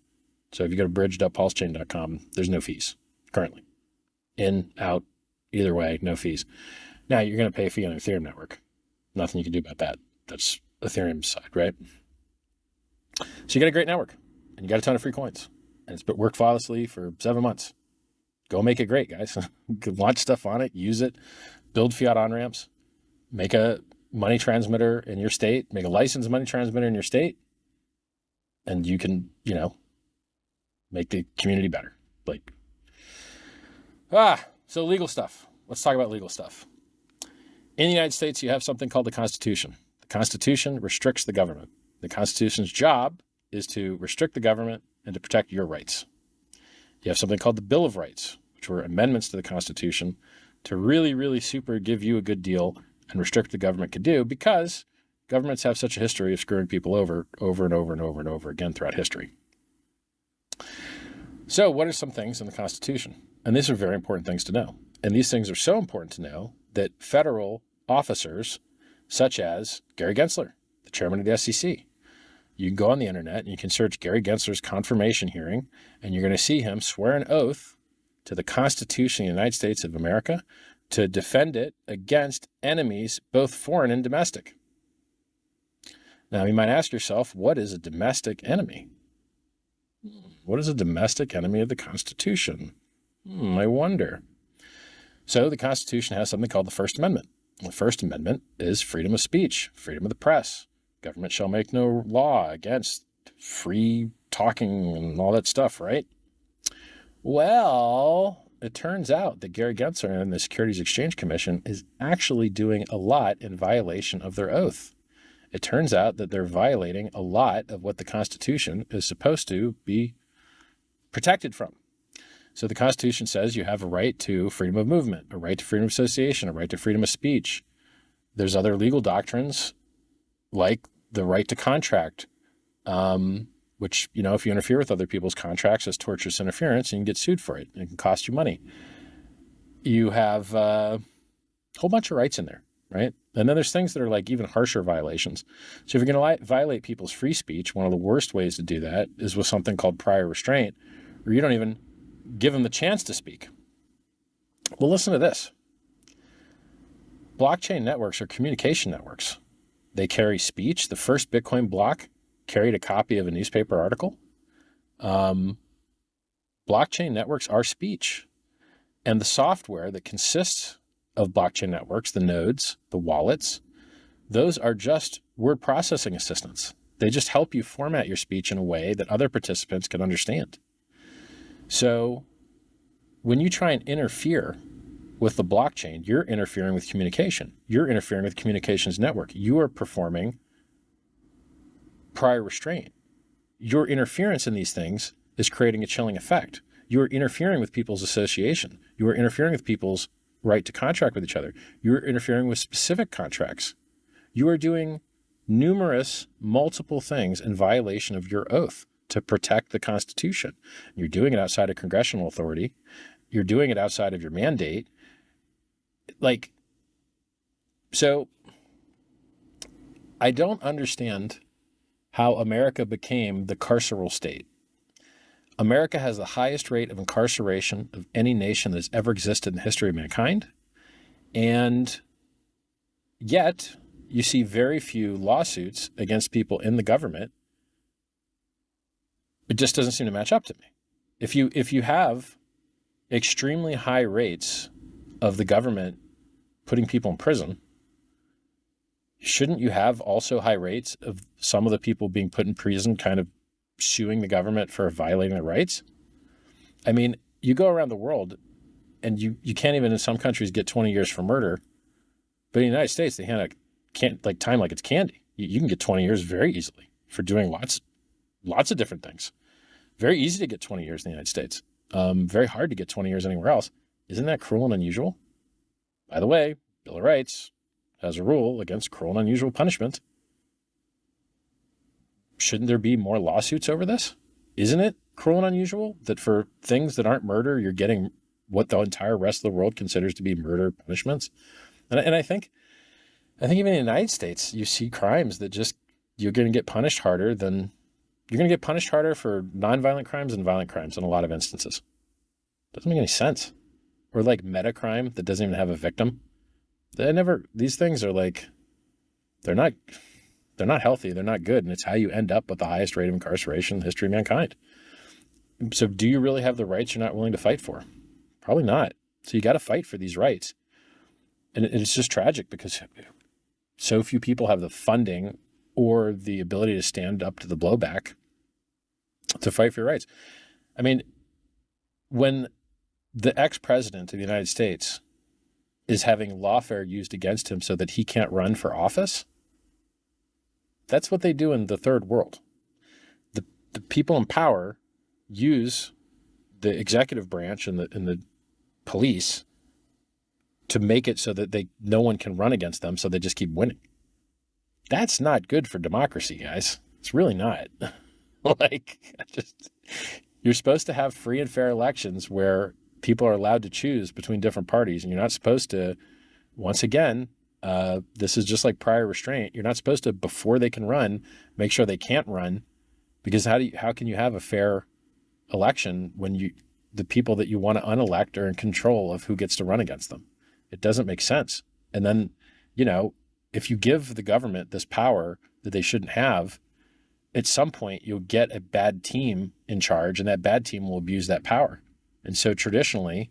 So if you go to bridge.pulsechain.com, there's no fees currently. In, out, either way, no fees. Now you're going to pay a fee on the Ethereum network. Nothing you can do about that. That's Ethereum's side, right? So you got a great network and you got a ton of free coins and it's been worked flawlessly for 7 months. Go make it great, guys. Launch stuff on it, use it, build fiat on-ramps, make a money transmitter in your state, make a licensed money transmitter in your state, and you can, make the community better. So legal stuff. Let's talk about legal stuff. In the United States, you have something called the Constitution. The Constitution restricts the government. The Constitution's job is to restrict the government and to protect your rights. You have something called the Bill of Rights, which were amendments to the Constitution to really, really super give you a good deal and restrict what the government could do because governments have such a history of screwing people over and over and over and over again throughout history. So what are some things in the Constitution? And these are very important things to know. And these things are so important to know that federal officers, such as Gary Gensler, the chairman of the SEC, you can go on the internet and you can search Gary Gensler's confirmation hearing, and you're going to see him swear an oath to the Constitution of the United States of America to defend it against enemies, both foreign and domestic. Now, you might ask yourself, what is a domestic enemy? What is a domestic enemy of the Constitution? I wonder. So the Constitution has something called the First Amendment. The First Amendment is freedom of speech, freedom of the press. Government shall make no law against free talking and all that stuff, right? Well, it turns out that Gary Gensler and the Securities Exchange Commission is actually doing a lot in violation of their oath. It turns out that they're violating a lot of what the Constitution is supposed to be protected from. So the Constitution says you have a right to freedom of movement, a right to freedom of association, a right to freedom of speech. There's other legal doctrines like the right to contract, which, if you interfere with other people's contracts, is tortious interference and you can get sued for it. And it can cost you money. You have a whole bunch of rights in there, right? And then there's things that are like even harsher violations. So if you're going to violate people's free speech, one of the worst ways to do that is with something called prior restraint, where you don't even give them the chance to speak. Well, listen to this. Blockchain networks are communication networks. They carry speech. The first Bitcoin block carried a copy of a newspaper article. Blockchain networks are speech. And the software that consists of blockchain networks, the nodes, the wallets, those are just word processing assistants. They just help you format your speech in a way that other participants can understand. So when you try and interfere with the blockchain, you're interfering with communication. You're interfering with communications network. You are performing prior restraint. Your interference in these things is creating a chilling effect. You are interfering with people's association. You are interfering with people's right to contract with each other. You're interfering with specific contracts. You are doing numerous, multiple things in violation of your oath to protect the Constitution. You're doing it outside of congressional authority. You're doing it outside of your mandate. So I don't understand how America became the carceral state. America has the highest rate of incarceration of any nation that's ever existed in the history of mankind. And yet you see very few lawsuits against people in the government. It just doesn't seem to match up to me. If you have extremely high rates of the government putting people in prison, shouldn't you have also high rates of some of the people being put in prison kind of suing the government for violating their rights? I mean, you go around the world and you can't even in some countries get 20 years for murder, but in the United States, they hand out time like it's candy. You can get 20 years very easily for doing lots of different things. Very easy to get 20 years in the United States. Very hard to get 20 years anywhere else. Isn't that cruel and unusual? By the way, Bill of Rights has a rule against cruel and unusual punishment. Shouldn't there be more lawsuits over this? Isn't it cruel and unusual that for things that aren't murder, you're getting what the entire rest of the world considers to be murder punishments? And I think even in the United States, you see crimes that just, you're going to get punished harder for nonviolent crimes and violent crimes in a lot of instances. Doesn't make any sense. Or like meta crime that doesn't even have a victim. These things are like, they're not healthy. They're not good. And it's how you end up with the highest rate of incarceration in the history of mankind. So do you really have the rights you're not willing to fight for? Probably not. So you got to fight for these rights. And it's just tragic because so few people have the funding or the ability to stand up to the blowback to fight for your rights. I mean, when the ex-president of the United States is having lawfare used against him so that he can't run for office, that's what they do in the third world. The people in power use the executive branch and the police to make it so that no one can run against them, so they just keep winning. That's not good for democracy, guys. It's really not. You're supposed to have free and fair elections where people are allowed to choose between different parties, and you're not supposed to, once again, this is just like prior restraint. You're not supposed to, before they can run, make sure they can't run, because how can you have a fair election when the people that you want to unelect are in control of who gets to run against them? It doesn't make sense. And then, if you give the government this power that they shouldn't have, at some point you'll get a bad team in charge, and that bad team will abuse that power. And so traditionally,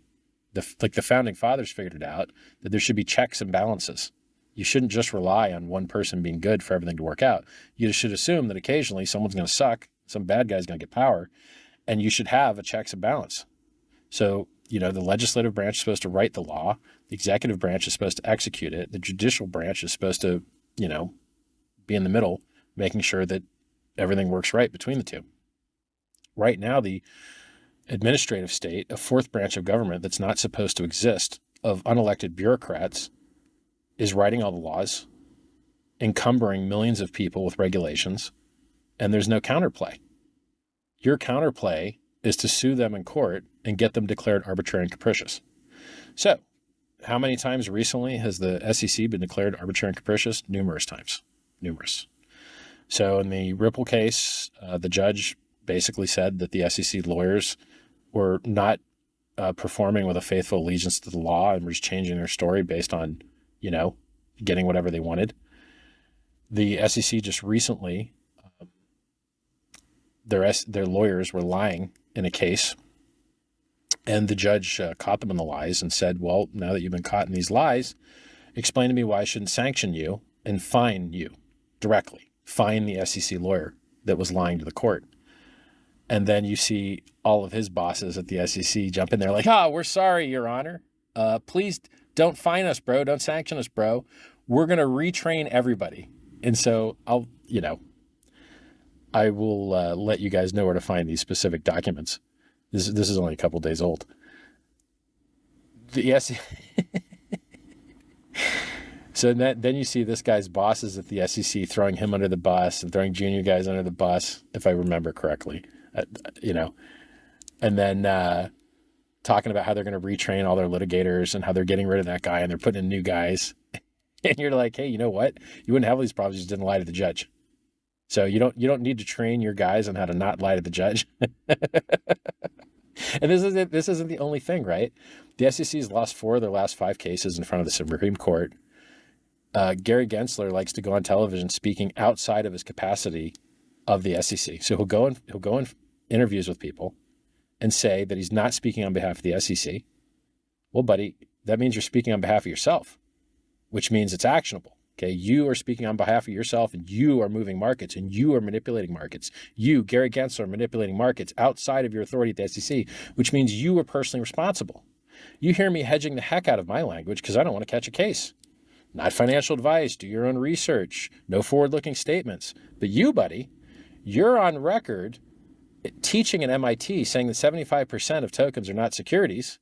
the founding fathers figured it out, that there should be checks and balances. You shouldn't just rely on one person being good for everything to work out. You should assume that occasionally someone's going to suck, some bad guy's going to get power, and you should have a checks and balance. So, the legislative branch is supposed to write the law. The executive branch is supposed to execute it. The judicial branch is supposed to, be in the middle, making sure that everything works right between the two. Right now, the administrative state, a fourth branch of government that's not supposed to exist, of unelected bureaucrats, is writing all the laws, encumbering millions of people with regulations, and there's no counterplay. Your counterplay is to sue them in court and get them declared arbitrary and capricious. So how many times recently has the SEC been declared arbitrary and capricious? Numerous times, numerous. So in the Ripple case, the judge basically said that the SEC lawyers were not performing with a faithful allegiance to the law and were just changing their story based on, getting whatever they wanted. The SEC just recently, their lawyers were lying in a case, and the judge caught them in the lies and said, well, now that you've been caught in these lies, explain to me why I shouldn't sanction you and fine you directly. Fine the SEC lawyer that was lying to the court. And then you see all of his bosses at the SEC jump in there like, we're sorry, Your Honor. Please don't fine us, bro. Don't sanction us, bro. We're going to retrain everybody. And so I will let you guys know where to find these specific documents. This is only a couple days old. The SEC. So then you see this guy's bosses at the SEC throwing him under the bus and throwing junior guys under the bus, if I remember correctly, and then talking about how they're going to retrain all their litigators and how they're getting rid of that guy and they're putting in new guys. And you're like, hey, you know what? You wouldn't have all these problems if you just didn't lie to the judge. So you don't need to train your guys on how to not lie to the judge. And this isn't the only thing, right? The SEC's lost 4 of their last 5 cases in front of the Supreme Court. Gary Gensler likes to go on television speaking outside of his capacity of the SEC. So he'll go in interviews with people and say that he's not speaking on behalf of the SEC. Well, buddy, that means you're speaking on behalf of yourself, which means it's actionable. Okay, you are speaking on behalf of yourself, and you are moving markets, and you are manipulating markets. You, Gary Gensler, are manipulating markets outside of your authority at the SEC, which means you are personally responsible. You hear me hedging the heck out of my language because I don't want to catch a case. Not financial advice, do your own research, no forward-looking statements. But you, buddy, you're on record teaching at MIT saying that 75% of tokens are not securities,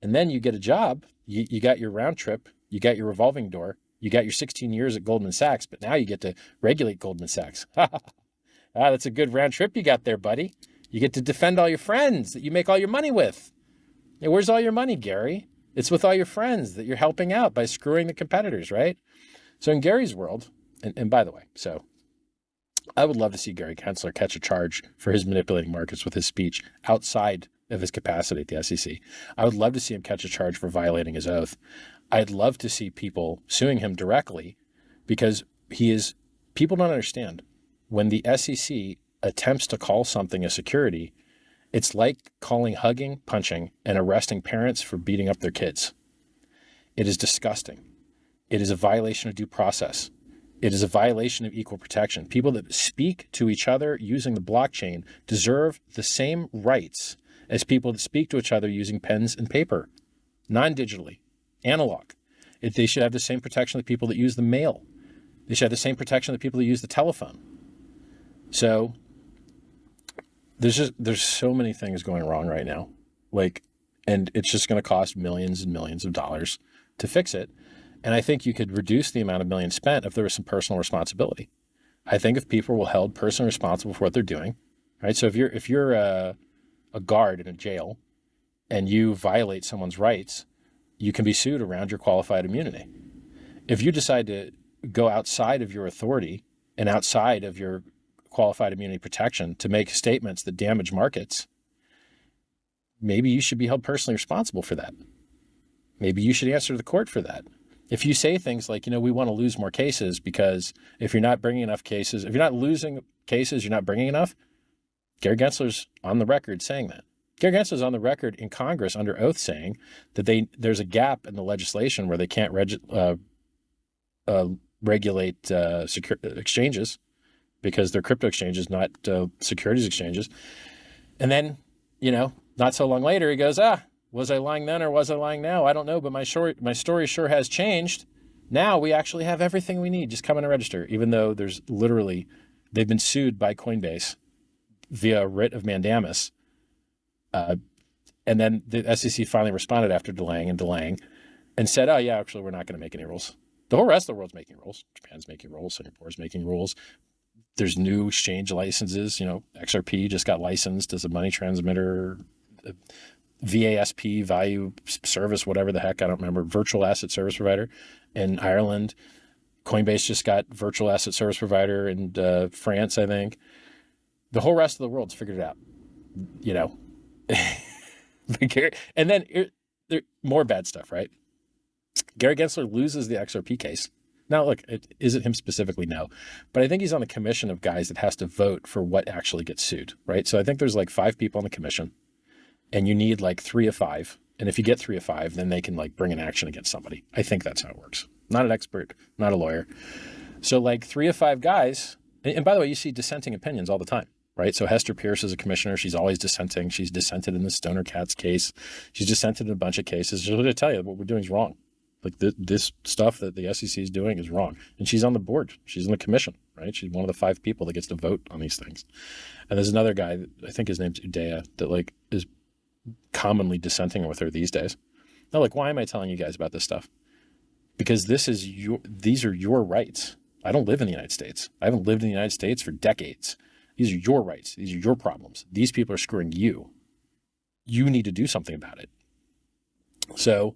and then you get a job, you got your round trip, you got your revolving door, you got your 16 years at Goldman Sachs, but now you get to regulate Goldman Sachs. That's a good round trip you got there, buddy. You get to defend all your friends that you make all your money with. Hey, where's all your money, Gary? It's with all your friends that you're helping out by screwing the competitors, right? So in Gary's world, and by the way, so I would love to see Gary Gensler catch a charge for his manipulating markets with his speech outside of his capacity at the SEC. I would love to see him catch a charge for violating his oath. I'd love to see people suing him directly because people don't understand. When the SEC attempts to call something a security, it's like calling hugging, punching, and arresting parents for beating up their kids. It is disgusting. It is a violation of due process. It is a violation of equal protection. People that speak to each other using the blockchain deserve the same rights as people that speak to each other using pens and paper, non-digitally, analog. They should have the same protection that people that use the mail. They should have the same protection that people that use the telephone. So there's so many things going wrong right now. And it's just going to cost millions and millions of dollars to fix it. And I think you could reduce the amount of millions spent if there was some personal responsibility. I think if people were held personally responsible for what they're doing, right? So if you're a guard in a jail and you violate someone's rights, you can be sued around your qualified immunity. If you decide to go outside of your authority and outside of your qualified immunity protection to make statements that damage markets, maybe you should be held personally responsible for that. Maybe you should answer to the court for that. If you say things like, we want to lose more cases because if you're not bringing enough cases, if you're not losing cases, you're not bringing enough. Gary Gensler's on the record saying that. Gary Gensler's on the record in Congress under oath saying that there's a gap in the legislation where they can't regulate exchanges because they're crypto exchanges, not securities exchanges. And then, not so long later, he goes, was I lying then or was I lying now? I don't know, but my story sure has changed. Now we actually have everything we need. Just come in and register, even though they've been sued by Coinbase via writ of mandamus. And then the SEC finally responded after delaying and said, oh yeah, actually we're not going to make any rules. The whole rest of the world's making rules. Japan's making rules. Singapore's making rules. There's new exchange licenses. XRP just got licensed as a money transmitter. VASP, value service, whatever the heck, I don't remember, virtual asset service provider in Ireland. Coinbase just got virtual asset service provider in France, I think. The whole rest of the world's figured it out, you know. And then there more bad stuff, right? Gary Gensler loses the XRP case. Now, look, is it him specifically? No. But I think he's on the commission of guys that has to vote for what actually gets sued, right? So I think there's like 5 people on the commission, and you need like 3 of 5. And if you get 3 of 5, then they can like bring an action against somebody. I think that's how it works. Not an expert, not a lawyer. So like 3 of 5 guys, and by the way, you see dissenting opinions all the time, right? So Hester Pierce is a commissioner. She's always dissenting. She's dissented in the Stoner Cats case. She's dissented in a bunch of cases. She's going to tell you what we're doing is wrong. Like this stuff that the SEC is doing is wrong. And she's on the board. She's in the commission, right? She's one of the 5 people that gets to vote on these things. And there's another guy, I think his name's Udaya, that like is commonly dissenting with her these days. Now, like, why am I telling you guys about this stuff? Because these are your rights. I don't live in the United States. I haven't lived in the United States for decades. These are your rights. These are your problems. These people are screwing you. You need to do something about it. So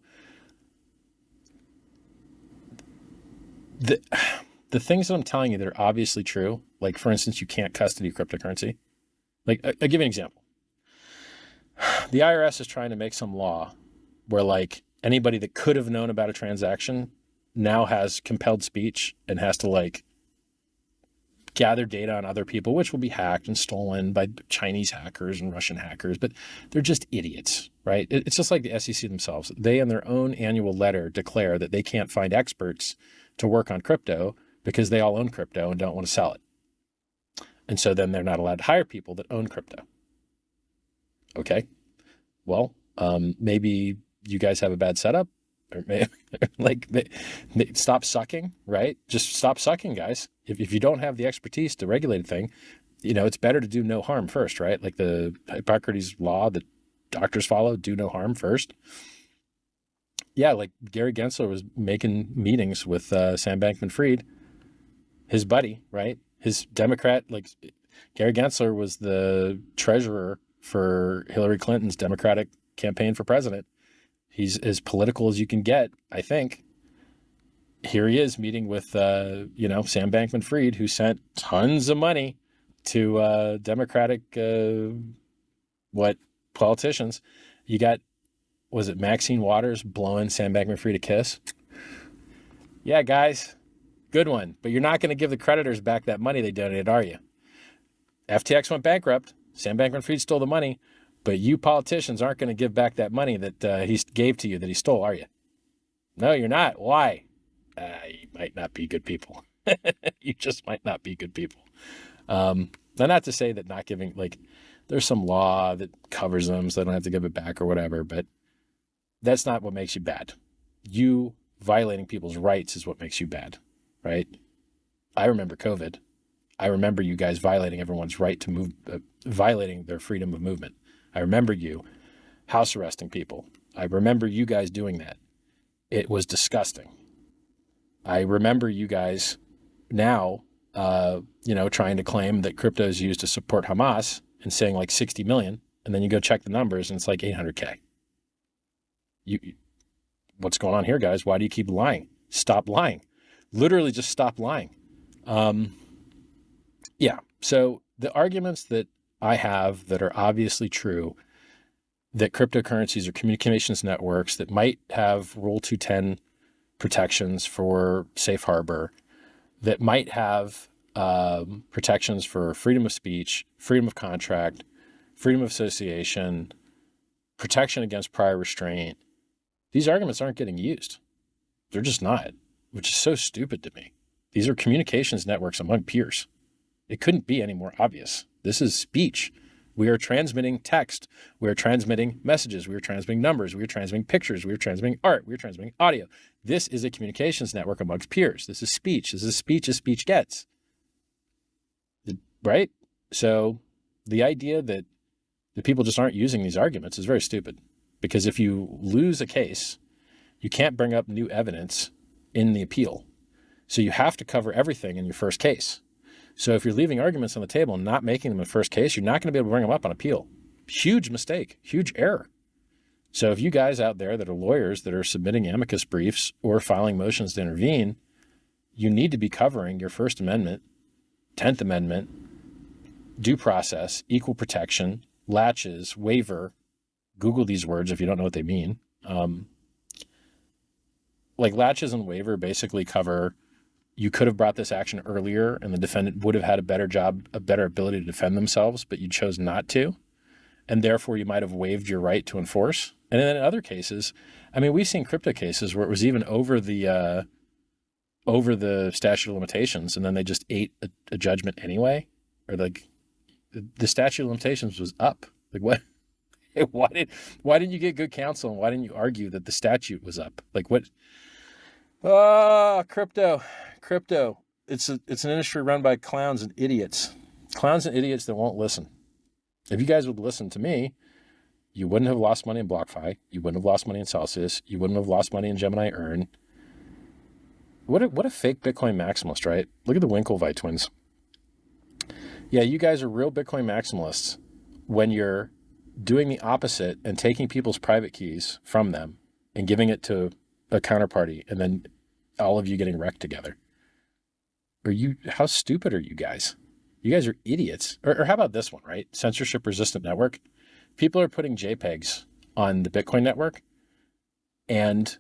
the things that I'm telling you that are obviously true, like for instance, you can't custody cryptocurrency. Like I'll give you an example. The IRS is trying to make some law where like anybody that could have known about a transaction now has compelled speech and has to like gather data on other people, which will be hacked and stolen by Chinese hackers and Russian hackers, but they're just idiots, right? It's just like the SEC themselves. They in their own annual letter declare that they can't find experts to work on crypto because they all own crypto and don't want to sell it. And so then they're not allowed to hire people that own crypto. Okay. Well, maybe you guys have a bad setup, or maybe, stop sucking, right? Just stop sucking, guys. If you don't have the expertise to regulate a thing, you know, it's better to do no harm first, right? Like the Hippocrates law that doctors follow, do no harm first. Yeah, like Gary Gensler was making meetings with Sam Bankman-Fried, his buddy, right? His Democrat, like Gary Gensler was the treasurer for Hillary Clinton's Democratic campaign for president. He's as political as you can get, I think. Here he is meeting with, Sam Bankman-Fried, who sent tons of money to Democratic, politicians. You got, was it Maxine Waters blowing Sam Bankman-Fried a kiss? Yeah, guys, good one. But you're not going to give the creditors back that money they donated, are you? FTX went bankrupt. Sam Bankman-Fried stole the money. But you politicians aren't going to give back that money that he gave to you that he stole, are you? No, you're not. Why? You might not be good people. You just might not be good people. Now, not to say that not giving, like, there's some law that covers them so they don't have to give it back or whatever, but that's not what makes you bad. You violating people's rights is what makes you bad, right? I remember COVID. I remember you guys violating everyone's right to move, violating their freedom of movement. I remember you house arresting people. I remember you guys doing that. It was disgusting. I remember you guys now, trying to claim that crypto is used to support Hamas and saying like 60 million. And then you go check the numbers and it's like 800K. What's going on here, guys? Why do you keep lying? Stop lying. Literally just stop lying. So the arguments that I have that are obviously true, that cryptocurrencies are communications networks that might have Rule 210 protections for safe harbor, that might have protections for freedom of speech, freedom of contract, freedom of association, protection against prior restraint. These arguments aren't getting used. They're just not, which is so stupid to me. These are communications networks among peers. It couldn't be any more obvious. This is speech. We are transmitting text. We are transmitting messages. We are transmitting numbers. We are transmitting pictures. We are transmitting art. We are transmitting audio. This is a communications network amongst peers. This is speech. This is speech as speech gets. Right? So the idea that the people just aren't using these arguments is very stupid. Because if you lose a case, you can't bring up new evidence in the appeal. So you have to cover everything in your first case. So if you're leaving arguments on the table and not making them a first case, you're not going to be able to bring them up on appeal. Huge mistake, huge error. So if you guys out there that are lawyers that are submitting amicus briefs or filing motions to intervene, you need to be covering your First Amendment, 10th Amendment, due process, equal protection, latches, waiver. Google these words if you don't know what they mean. Like latches and waiver basically cover, you could have brought this action earlier and the defendant would have had a better job, a better ability to defend themselves, but you chose not to. And therefore you might have waived your right to enforce. And then in other cases, I mean, we've seen crypto cases where it was even over the statute of limitations, and then they just ate a judgment anyway, or like the statute of limitations was up. Like what? Why didn't you get good counsel, and why didn't you argue that the statute was up? Like what? Crypto. It's an industry run by clowns and idiots that won't listen. If you guys would listen to me, you wouldn't have lost money in BlockFi. You wouldn't have lost money in Celsius. You wouldn't have lost money in Gemini Earn. What a fake Bitcoin maximalist, right? Look at the Winklevi twins. Yeah, you guys are real Bitcoin maximalists when you're doing the opposite and taking people's private keys from them and giving it to a counterparty, and then all of you getting wrecked together. How stupid are you guys? You guys are idiots. Or how about this one, right? Censorship resistant network. People are putting JPEGs on the Bitcoin network, and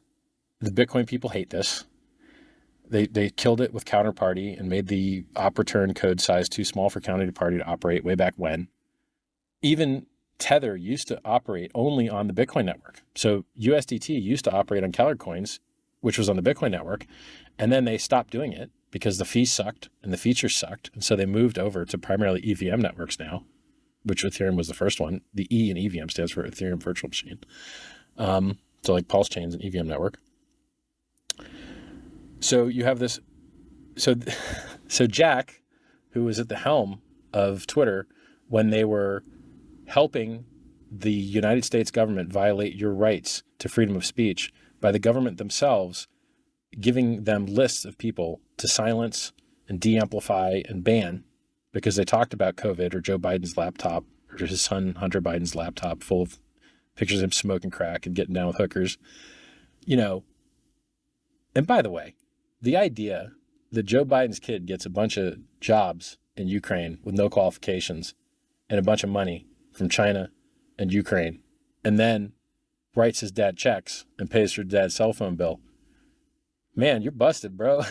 the Bitcoin people hate this. They killed it with counterparty and made the op return code size too small for counterparty to operate way back when. Even Tether used to operate only on the Bitcoin network. So USDT used to operate on Keller coins, which was on the Bitcoin network. And then they stopped doing it because the fees sucked and the features sucked. And so they moved over to primarily EVM networks now, which Ethereum was the first one. The E in EVM stands for Ethereum Virtual Machine. So like PulseChain's an EVM network. So you have this, so Jack, who was at the helm of Twitter when they were helping the United States government violate your rights to freedom of speech by the government themselves, giving them lists of people to silence and de-amplify and ban because they talked about COVID or Joe Biden's laptop or his son Hunter Biden's laptop full of pictures of him smoking crack and getting down with hookers, you know. And by the way, the idea that Joe Biden's kid gets a bunch of jobs in Ukraine with no qualifications and a bunch of money from China and Ukraine, and then writes his dad checks and pays for dad's cell phone bill. Man, you're busted, bro.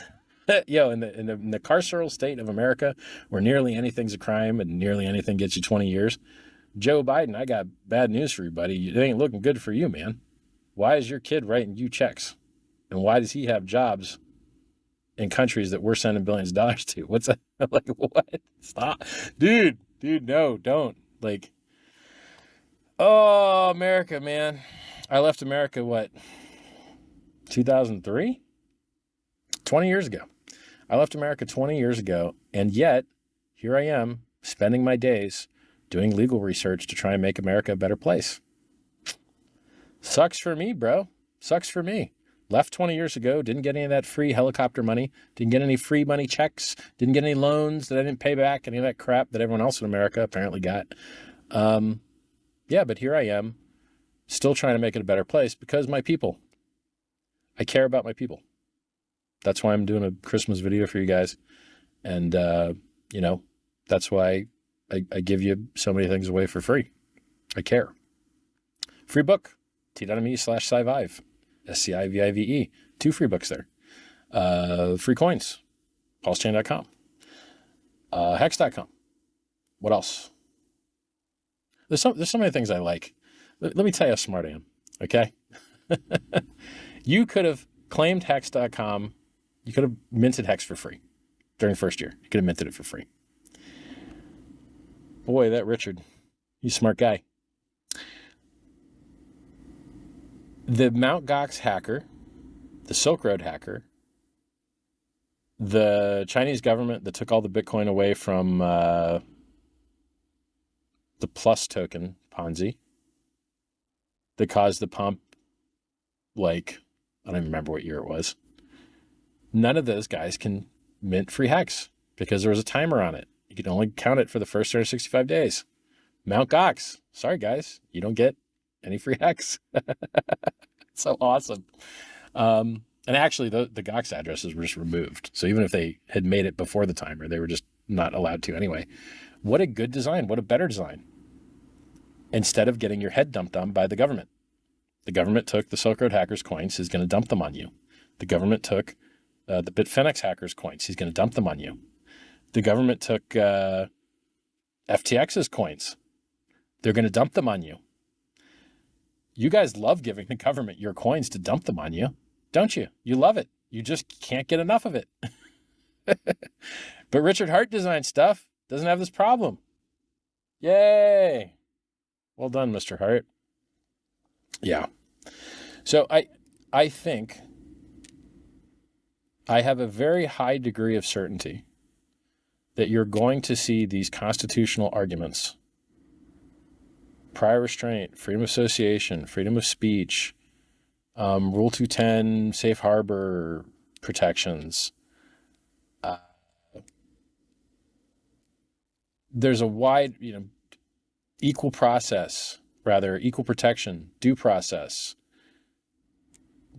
Yo, in the carceral state of America, where nearly anything's a crime and nearly anything gets you 20 years, Joe Biden, I got bad news for you, buddy. It ain't looking good for you, man. Why is your kid writing you checks? And why does he have jobs in countries that we're sending billions of dollars to? What's that? Like, what? Stop. Dude, no, don't. Like, oh, America, man. I left America, what, 2003? 20 years ago. I left America 20 years ago, and yet here I am spending my days doing legal research to try and make America a better place. Sucks for me, bro. Sucks for me. Left 20 years ago, didn't get any of that free helicopter money, didn't get any free money checks, didn't get any loans that I didn't pay back, any of that crap that everyone else in America apparently got. Yeah, but here I am, still trying to make it a better place because my people. I care about my people. That's why I'm doing a Christmas video for you guys. And, you know, that's why I give you so many things away for free. I care. Free book, t.me/Scivive, SCIVIVE. 2 free books there. Free coins, PulseChain.com, HEX.com. What else? There's so many things I like. Let me tell you how smart I am, okay? You could have claimed HEX.com. You could have minted HEX for free during the first year. You could have minted it for free. Boy, that Richard, he's a smart guy. The Mt. Gox hacker, the Silk Road hacker, the Chinese government that took all the Bitcoin away from the Plus token Ponzi, that caused the pump, like, I don't even remember what year it was. None of those guys can mint free HEX because there was a timer on it. You can only count it for the first 365 days. Mt. Gox, sorry guys, you don't get Any free hex? So awesome. And actually, the GOX addresses were just removed. So even if they had made it before the timer, they were just not allowed to anyway. What a good design. What a better design. Instead of getting your head dumped on by the government. The government took the Silk Road hackers' coins. He's going to dump them on you. The government took the Bitfinex hackers' coins. He's going to dump them on you. The government took FTX's coins. They're going to dump them on you. You guys love giving the government your coins to dump them on you, don't you? You love it. You just can't get enough of it. But Richard Hart design stuff doesn't have this problem. Yay. Well done, Mr. Hart. Yeah. So I think I have a very high degree of certainty that you're going to see these constitutional arguments, prior restraint, freedom of association, freedom of speech, Rule 210, safe harbor protections. There's a wide, equal protection, due process,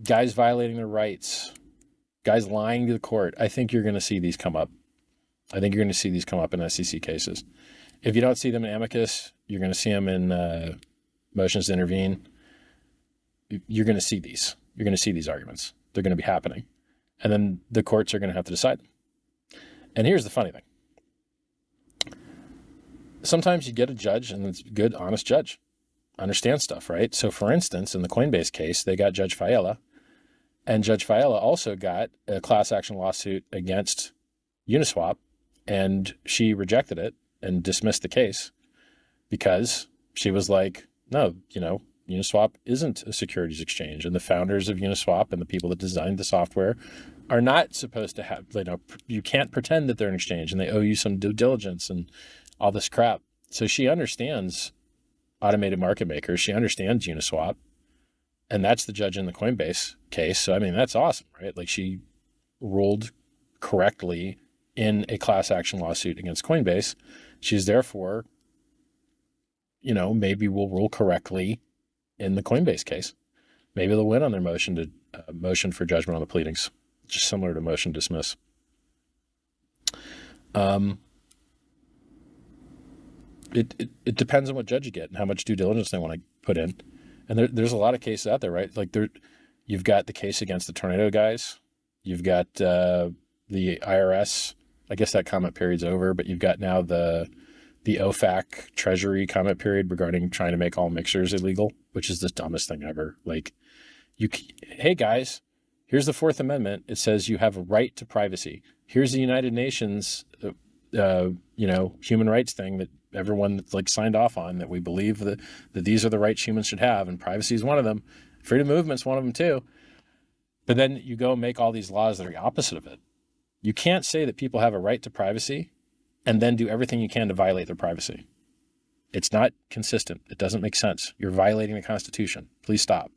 guys violating their rights, guys lying to the court. I think you're going to see these come up. I think you're going to see these come up in SEC cases. If you don't see them in amicus, you're going to see them in motions to intervene. You're going to see these. You're going to see these arguments. They're going to be happening. And then the courts are going to have to decide them. And here's the funny thing. Sometimes you get a judge, and it's a good, honest judge. Understand stuff, right? So for instance, in the Coinbase case, they got Judge Fiala. And Judge Fiala also got a class action lawsuit against Uniswap. And she rejected it and dismissed the case because she was like, no, Uniswap isn't a securities exchange. And the founders of Uniswap and the people that designed the software are not supposed to have, you can't pretend that they're an exchange and they owe you some due diligence and all this crap. So she understands automated market makers. She understands Uniswap. And that's the judge in the Coinbase case. So, that's awesome, right? Like she ruled correctly in a class action lawsuit against Coinbase. She's therefore, maybe will rule correctly in the Coinbase case. Maybe they'll win on their motion for judgment on the pleadings, just similar to motion to dismiss. It depends on what judge you get and how much due diligence they want to put in. And there's a lot of cases out there, right? Like you've got the case against the tornado guys. You've got the IRS. I guess that comment period's over, but you've got now the OFAC Treasury comment period regarding trying to make all mixers illegal, which is the dumbest thing ever. Like, hey guys, here's the Fourth Amendment. It says you have a right to privacy. Here's the United Nations, human rights thing that everyone signed off on, that we believe that these are the rights humans should have, and privacy is one of them. Freedom of movement's one of them too. But then you go make all these laws that are the opposite of it. You can't say that people have a right to privacy and then do everything you can to violate their privacy. It's not consistent. It doesn't make sense. You're violating the Constitution. Please stop.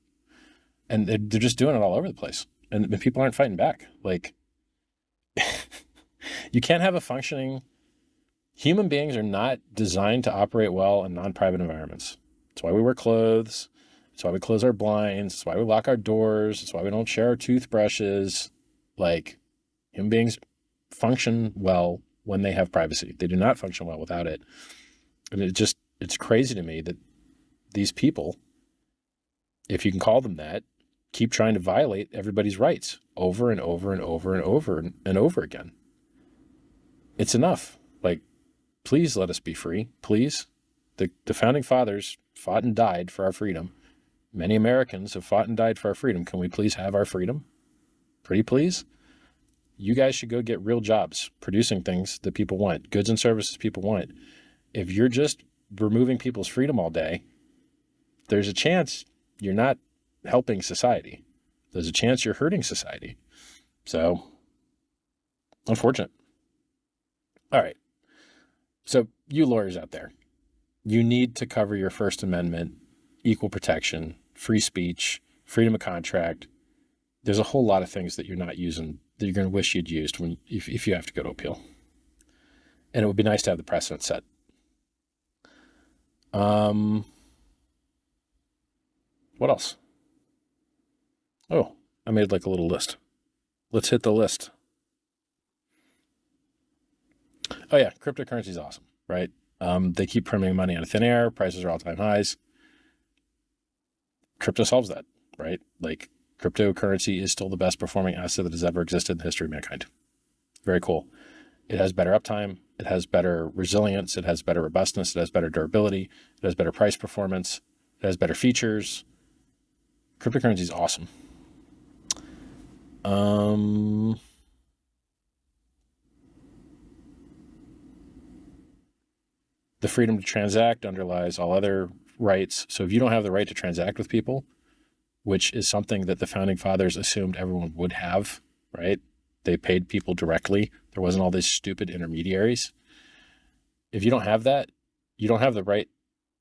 And they're just doing it all over the place. And people aren't fighting back. You can't have a functioning... Human beings are not designed to operate well in non-private environments. That's why we wear clothes. That's why we close our blinds. That's why we lock our doors. That's why we don't share our toothbrushes. Human beings function well when they have privacy. They do not function well without it. And it's crazy to me that these people, if you can call them that, keep trying to violate everybody's rights over and over and over and over and over again. It's enough. Please let us be free. Please. The founding fathers fought and died for our freedom. Many Americans have fought and died for our freedom. Can we please have our freedom? Pretty please? You guys should go get real jobs, producing things that people want, goods and services people want. If you're just removing people's freedom all day, there's a chance you're not helping society. There's a chance you're hurting society. So, unfortunate. All right. So, you lawyers out there, you need to cover your First Amendment, equal protection, free speech, freedom of contract. There's a whole lot of things that you're not using that you're going to wish you'd used if you have to go to appeal. And it would be nice to have the precedent set. What else? Oh, I made like a little list. Let's hit the list. Oh yeah, cryptocurrency is awesome, right? They keep printing money out of thin air. Prices are all-time highs. Crypto solves that, right? Like, cryptocurrency is still the best performing asset that has ever existed in the history of mankind. Very cool. It has better uptime. It has better resilience. It has better robustness. It has better durability. It has better price performance. It has better features. Cryptocurrency is awesome. The freedom to transact underlies all other rights. So if you don't have the right to transact with people, which is something that the founding fathers assumed everyone would have, right? They paid people directly. There wasn't all these stupid intermediaries. If you don't have that, you don't have the right,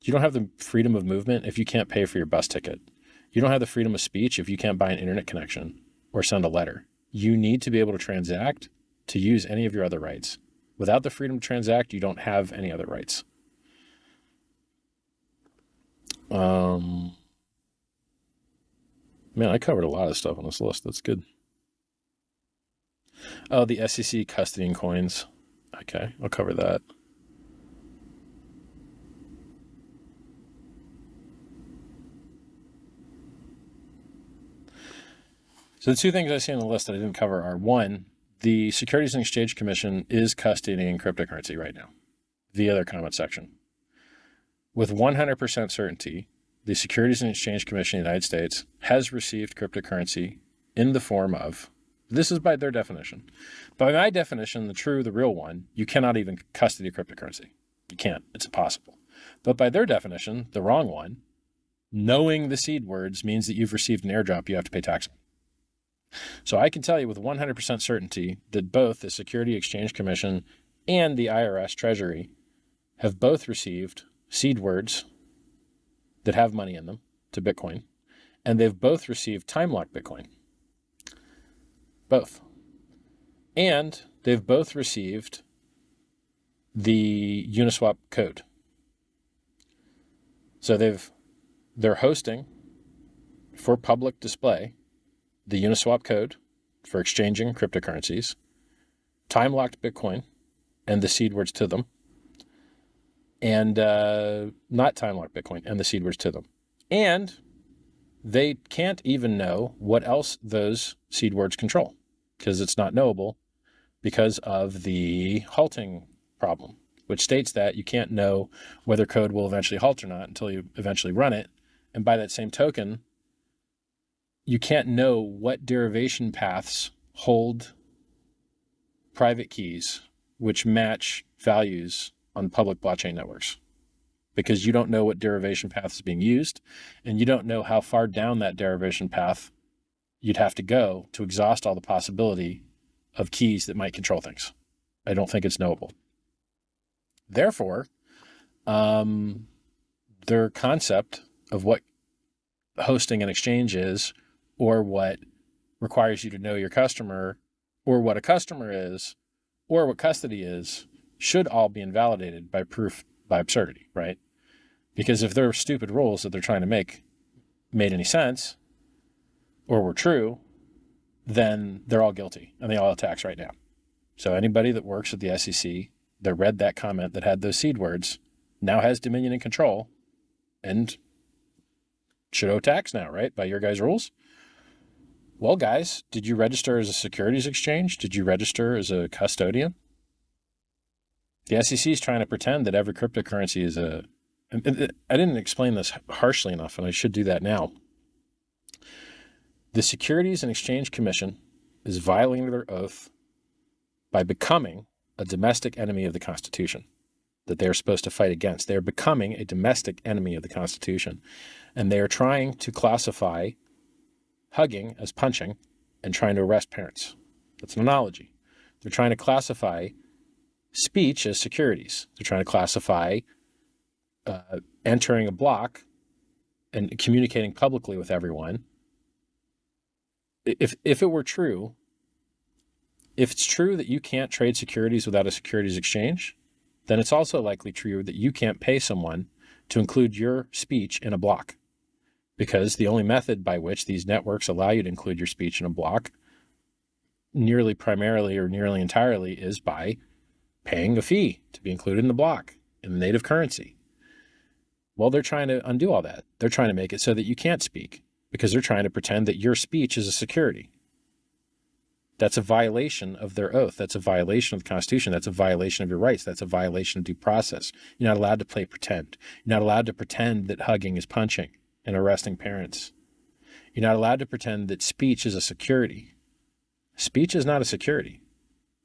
you don't have the freedom of movement if you can't pay for your bus ticket. You don't have the freedom of speech if you can't buy an internet connection or send a letter. You need to be able to transact to use any of your other rights. Without the freedom to transact, you don't have any other rights. Man, I covered a lot of stuff on this list. That's good. Oh, the SEC custodying coins. Okay, I'll cover that. So the two things I see on the list that I didn't cover are, one, the Securities and Exchange Commission is custodying cryptocurrency right now via their comment section. With 100% certainty, the Securities and Exchange Commission of the United States has received cryptocurrency in the form of, this is by their definition. By my definition, the real one, you cannot even custody cryptocurrency. You can't. It's impossible. But by their definition, the wrong one, knowing the seed words means that you've received an airdrop you have to pay tax on. So I can tell you with 100% certainty that both the Securities Exchange Commission and the IRS Treasury have both received seed words that have money in them to Bitcoin, and they've both received time-locked Bitcoin. Both. And they've both received the Uniswap code. So they're hosting for public display the Uniswap code for exchanging cryptocurrencies, time-locked Bitcoin, and the seed words to them, and not time-locked Bitcoin and the seed words to them. And they can't even know what else those seed words control because it's not knowable because of the halting problem, which states that you can't know whether code will eventually halt or not until you eventually run it. And by that same token, you can't know what derivation paths hold private keys which match values on public blockchain networks, because you don't know what derivation path is being used, and you don't know how far down that derivation path you'd have to go to exhaust all the possibility of keys that might control things. I don't think it's knowable. Therefore, their concept of what hosting an exchange is, or what requires you to know your customer, or what a customer is, or what custody is, should all be invalidated by proof by absurdity, right? Because if their stupid rules that they're trying to make made any sense or were true, then they're all guilty and they all have tax right now. So anybody that works at the SEC that read that comment that had those seed words now has dominion and control and should owe tax now, right? By your guys' rules. Well, guys, did you register as a securities exchange? Did you register as a custodian? The SEC is trying to pretend that every cryptocurrency is a... I didn't explain this harshly enough, and I should do that now. The Securities and Exchange Commission is violating their oath by becoming a domestic enemy of the Constitution that they are supposed to fight against. They are becoming a domestic enemy of the Constitution, and they are trying to classify hugging as punching and trying to arrest parents. That's an analogy. They're trying to classify speech as securities. They're trying to classify entering a block and communicating publicly with everyone. If it were true, if it's true that you can't trade securities without a securities exchange, then it's also likely true that you can't pay someone to include your speech in a block. because the only method by which these networks allow you to include your speech in a block nearly primarily or nearly entirely is by paying a fee to be included in the block in the native currency. Well, they're trying to undo all that. They're trying to make it so that you can't speak because they're trying to pretend that your speech is a security. That's a violation of their oath. That's a violation of the Constitution. That's a violation of your rights. That's a violation of due process. You're not allowed to play pretend. You're not allowed to pretend that hugging is punching and arresting parents. You're not allowed to pretend that speech is a security. Speech is not a security.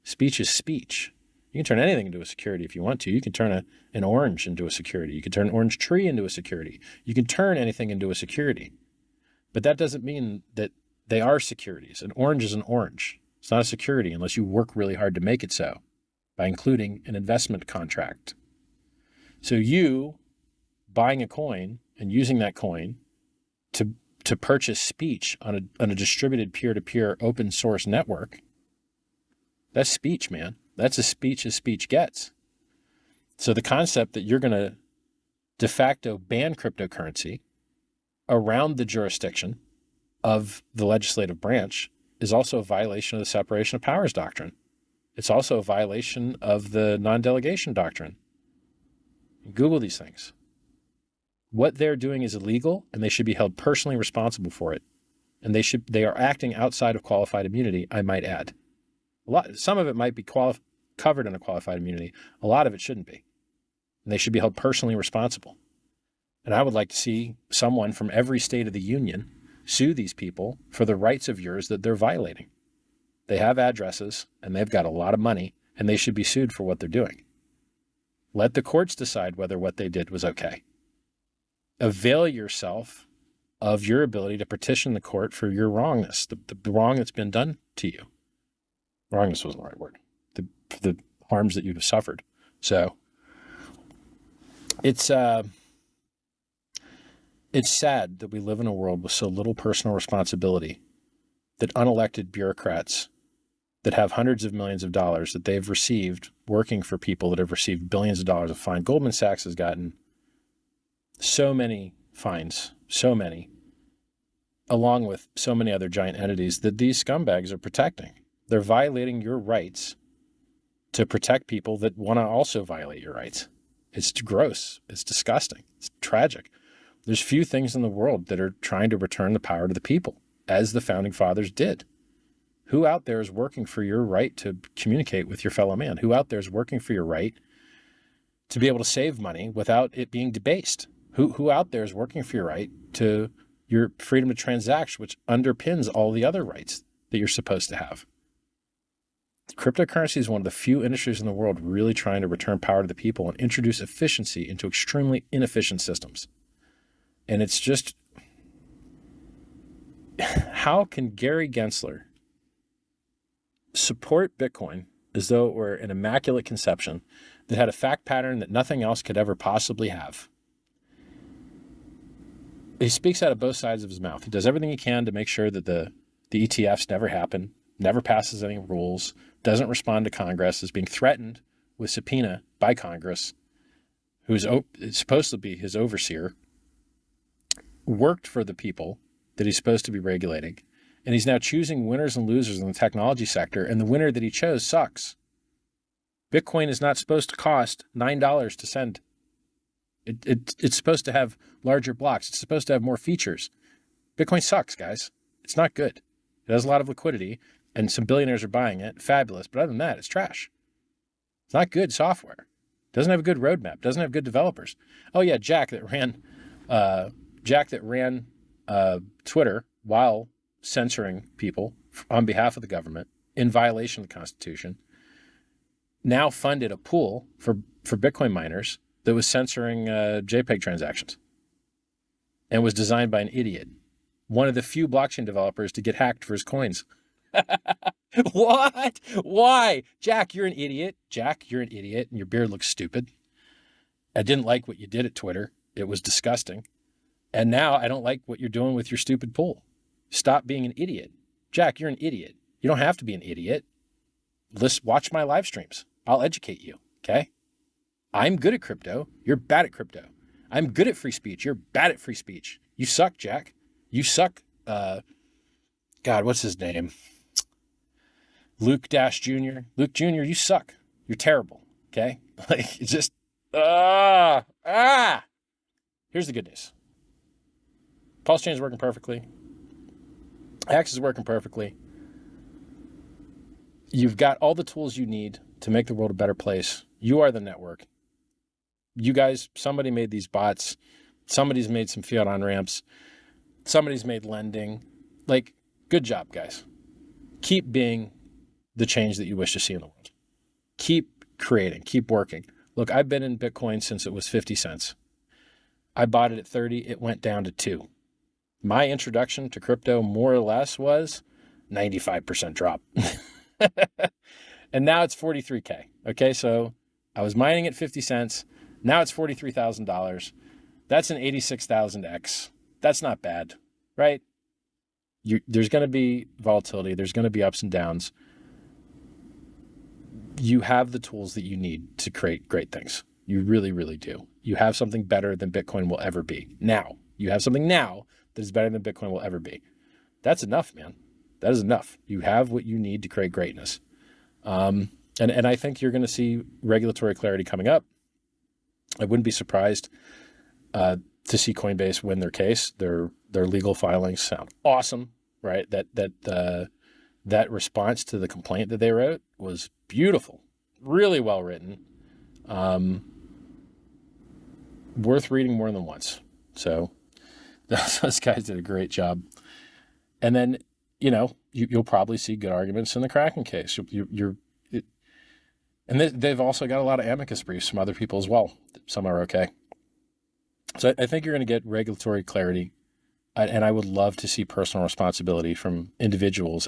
Speech is speech. You can turn anything into a security if you want to. You can turn an orange into a security. You can turn an orange tree into a security. You can turn anything into a security. But that doesn't mean that they are securities. An orange is an orange. It's not a security unless you work really hard to make it so by including an investment contract. So you buying a coin and using that coin to purchase speech on a distributed peer-to-peer open source network, that's speech, man. That's as speech gets. So the concept that you're going to de facto ban cryptocurrency around the jurisdiction of the legislative branch is also a violation of the separation of powers doctrine. It's also a violation of the non-delegation doctrine. Google these things. What they're doing is illegal, and they should be held personally responsible for it. And they are acting outside of qualified immunity, I might add. Some of it might be covered in a qualified immunity. A lot of it shouldn't be. And they should be held personally responsible. And I would like to see someone from every state of the union sue these people for the rights of yours that they're violating. They have addresses, and they've got a lot of money, and they should be sued for what they're doing. Let the courts decide whether what they did was okay. Avail yourself of your ability to petition the court for your wrongness, the wrong that's been done to you. Wrongness wasn't the right word. The harms that you've suffered. So it's sad that we live in a world with so little personal responsibility that unelected bureaucrats that have hundreds of millions of dollars that they've received working for people that have received billions of dollars of fine. Goldman Sachs has gotten so many fines, so many, along with so many other giant entities that these scumbags are protecting. They're violating your rights to protect people that want to also violate your rights. It's gross. It's disgusting. It's tragic. There's few things in the world that are trying to return the power to the people, as the founding fathers did. Who out there is working for your right to communicate with your fellow man? Who out there is working for your right to be able to save money without it being debased? Who out there is working for your right to your freedom to transact, which underpins all the other rights that you're supposed to have? Cryptocurrency is one of the few industries in the world really trying to return power to the people and introduce efficiency into extremely inefficient systems. And it's just, how can Gary Gensler support Bitcoin as though it were an immaculate conception that had a fact pattern that nothing else could ever possibly have? He speaks out of both sides of his mouth. He does everything he can to make sure that the ETFs never happen, never passes any rules, doesn't respond to Congress, is being threatened with subpoena by Congress, who is supposed to be his overseer, worked for the people that he's supposed to be regulating, and he's now choosing winners and losers in the technology sector, and the winner that he chose sucks. Bitcoin is not supposed to cost $9 to send. It's supposed to have larger blocks. It's supposed to have more features. Bitcoin sucks, guys. It's not good. It has a lot of liquidity, and some billionaires are buying it. Fabulous. But other than that, it's trash. It's not good software. Doesn't have a good roadmap. Doesn't have good developers. Oh yeah, Jack that ran Twitter while censoring people on behalf of the government in violation of the Constitution, now funded a pool for Bitcoin miners that was censoring JPEG transactions and was designed by an idiot. One of the few blockchain developers to get hacked for his coins. What? Why? Jack, you're an idiot. Jack, you're an idiot, and your beard looks stupid. I didn't like what you did at Twitter. It was disgusting. And now I don't like what you're doing with your stupid pool. Stop being an idiot. Jack, you're an idiot. You don't have to be an idiot. Watch my live streams. I'll educate you, okay? I'm good at crypto. You're bad at crypto. I'm good at free speech. You're bad at free speech. You suck, Jack. You suck. God, what's his name? Luke Dash Jr. Luke Jr., you suck. You're terrible. Okay? Like, it's just, Here's the good news. PulseChain is working perfectly. HEX is working perfectly. You've got all the tools you need to make the world a better place. You are the network. You guys, somebody made these bots. Somebody's made some fiat on-ramps. Somebody's made lending. Like, good job, guys. Keep being the change that you wish to see in the world. Keep creating. Keep working. Look, I've been in Bitcoin since it was 50 cents. I bought it at 30. It went down to 2. My introduction to crypto, more or less, was 95% drop. And now it's 43K. Okay, so I was mining at 50 cents. Now it's $43,000. That's an 86,000x. That's not bad, right? There's going to be volatility. There's going to be ups and downs. You have the tools that you need to create great things. You really, really do. You have something better than Bitcoin will ever be. Now, you have something now that is better than Bitcoin will ever be. That's enough, man. That is enough. You have what you need to create greatness. And I think you're going to see regulatory clarity coming up. I wouldn't be surprised to see Coinbase win their case. Their legal filings sound awesome, right? That response to the complaint that they wrote was beautiful, really well written, worth reading more than once. So those guys did a great job. And then, you'll probably see good arguments in the Kraken case. And they've also got a lot of amicus briefs from other people as well. Some are okay. So I think you're going to get regulatory clarity. And I would love to see personal responsibility from individuals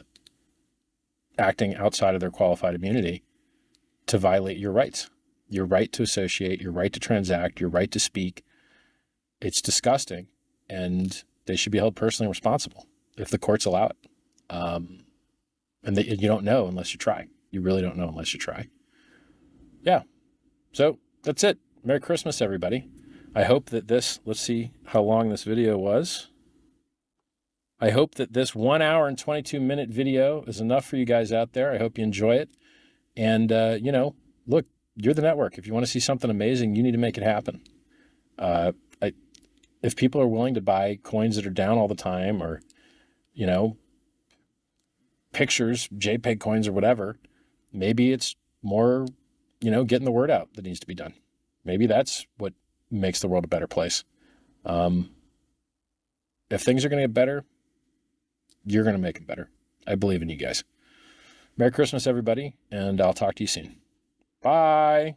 acting outside of their qualified immunity to violate your rights. Your right to associate, your right to transact, your right to speak. It's disgusting. And they should be held personally responsible if the courts allow it. And you don't know unless you try. You really don't know unless you try. Yeah. So that's it. Merry Christmas, everybody. I hope that let's see how long this video was. I hope that this 1 hour and 22-minute video is enough for you guys out there. I hope you enjoy it. And, look, you're the network. If you want to see something amazing, you need to make it happen. If people are willing to buy coins that are down all the time, or, pictures, JPEG coins or whatever, maybe it's more, getting the word out that needs to be done. Maybe that's what makes the world a better place. If things are going to get better, you're going to make them better. I believe in you guys. Merry Christmas, everybody, and I'll talk to you soon. Bye.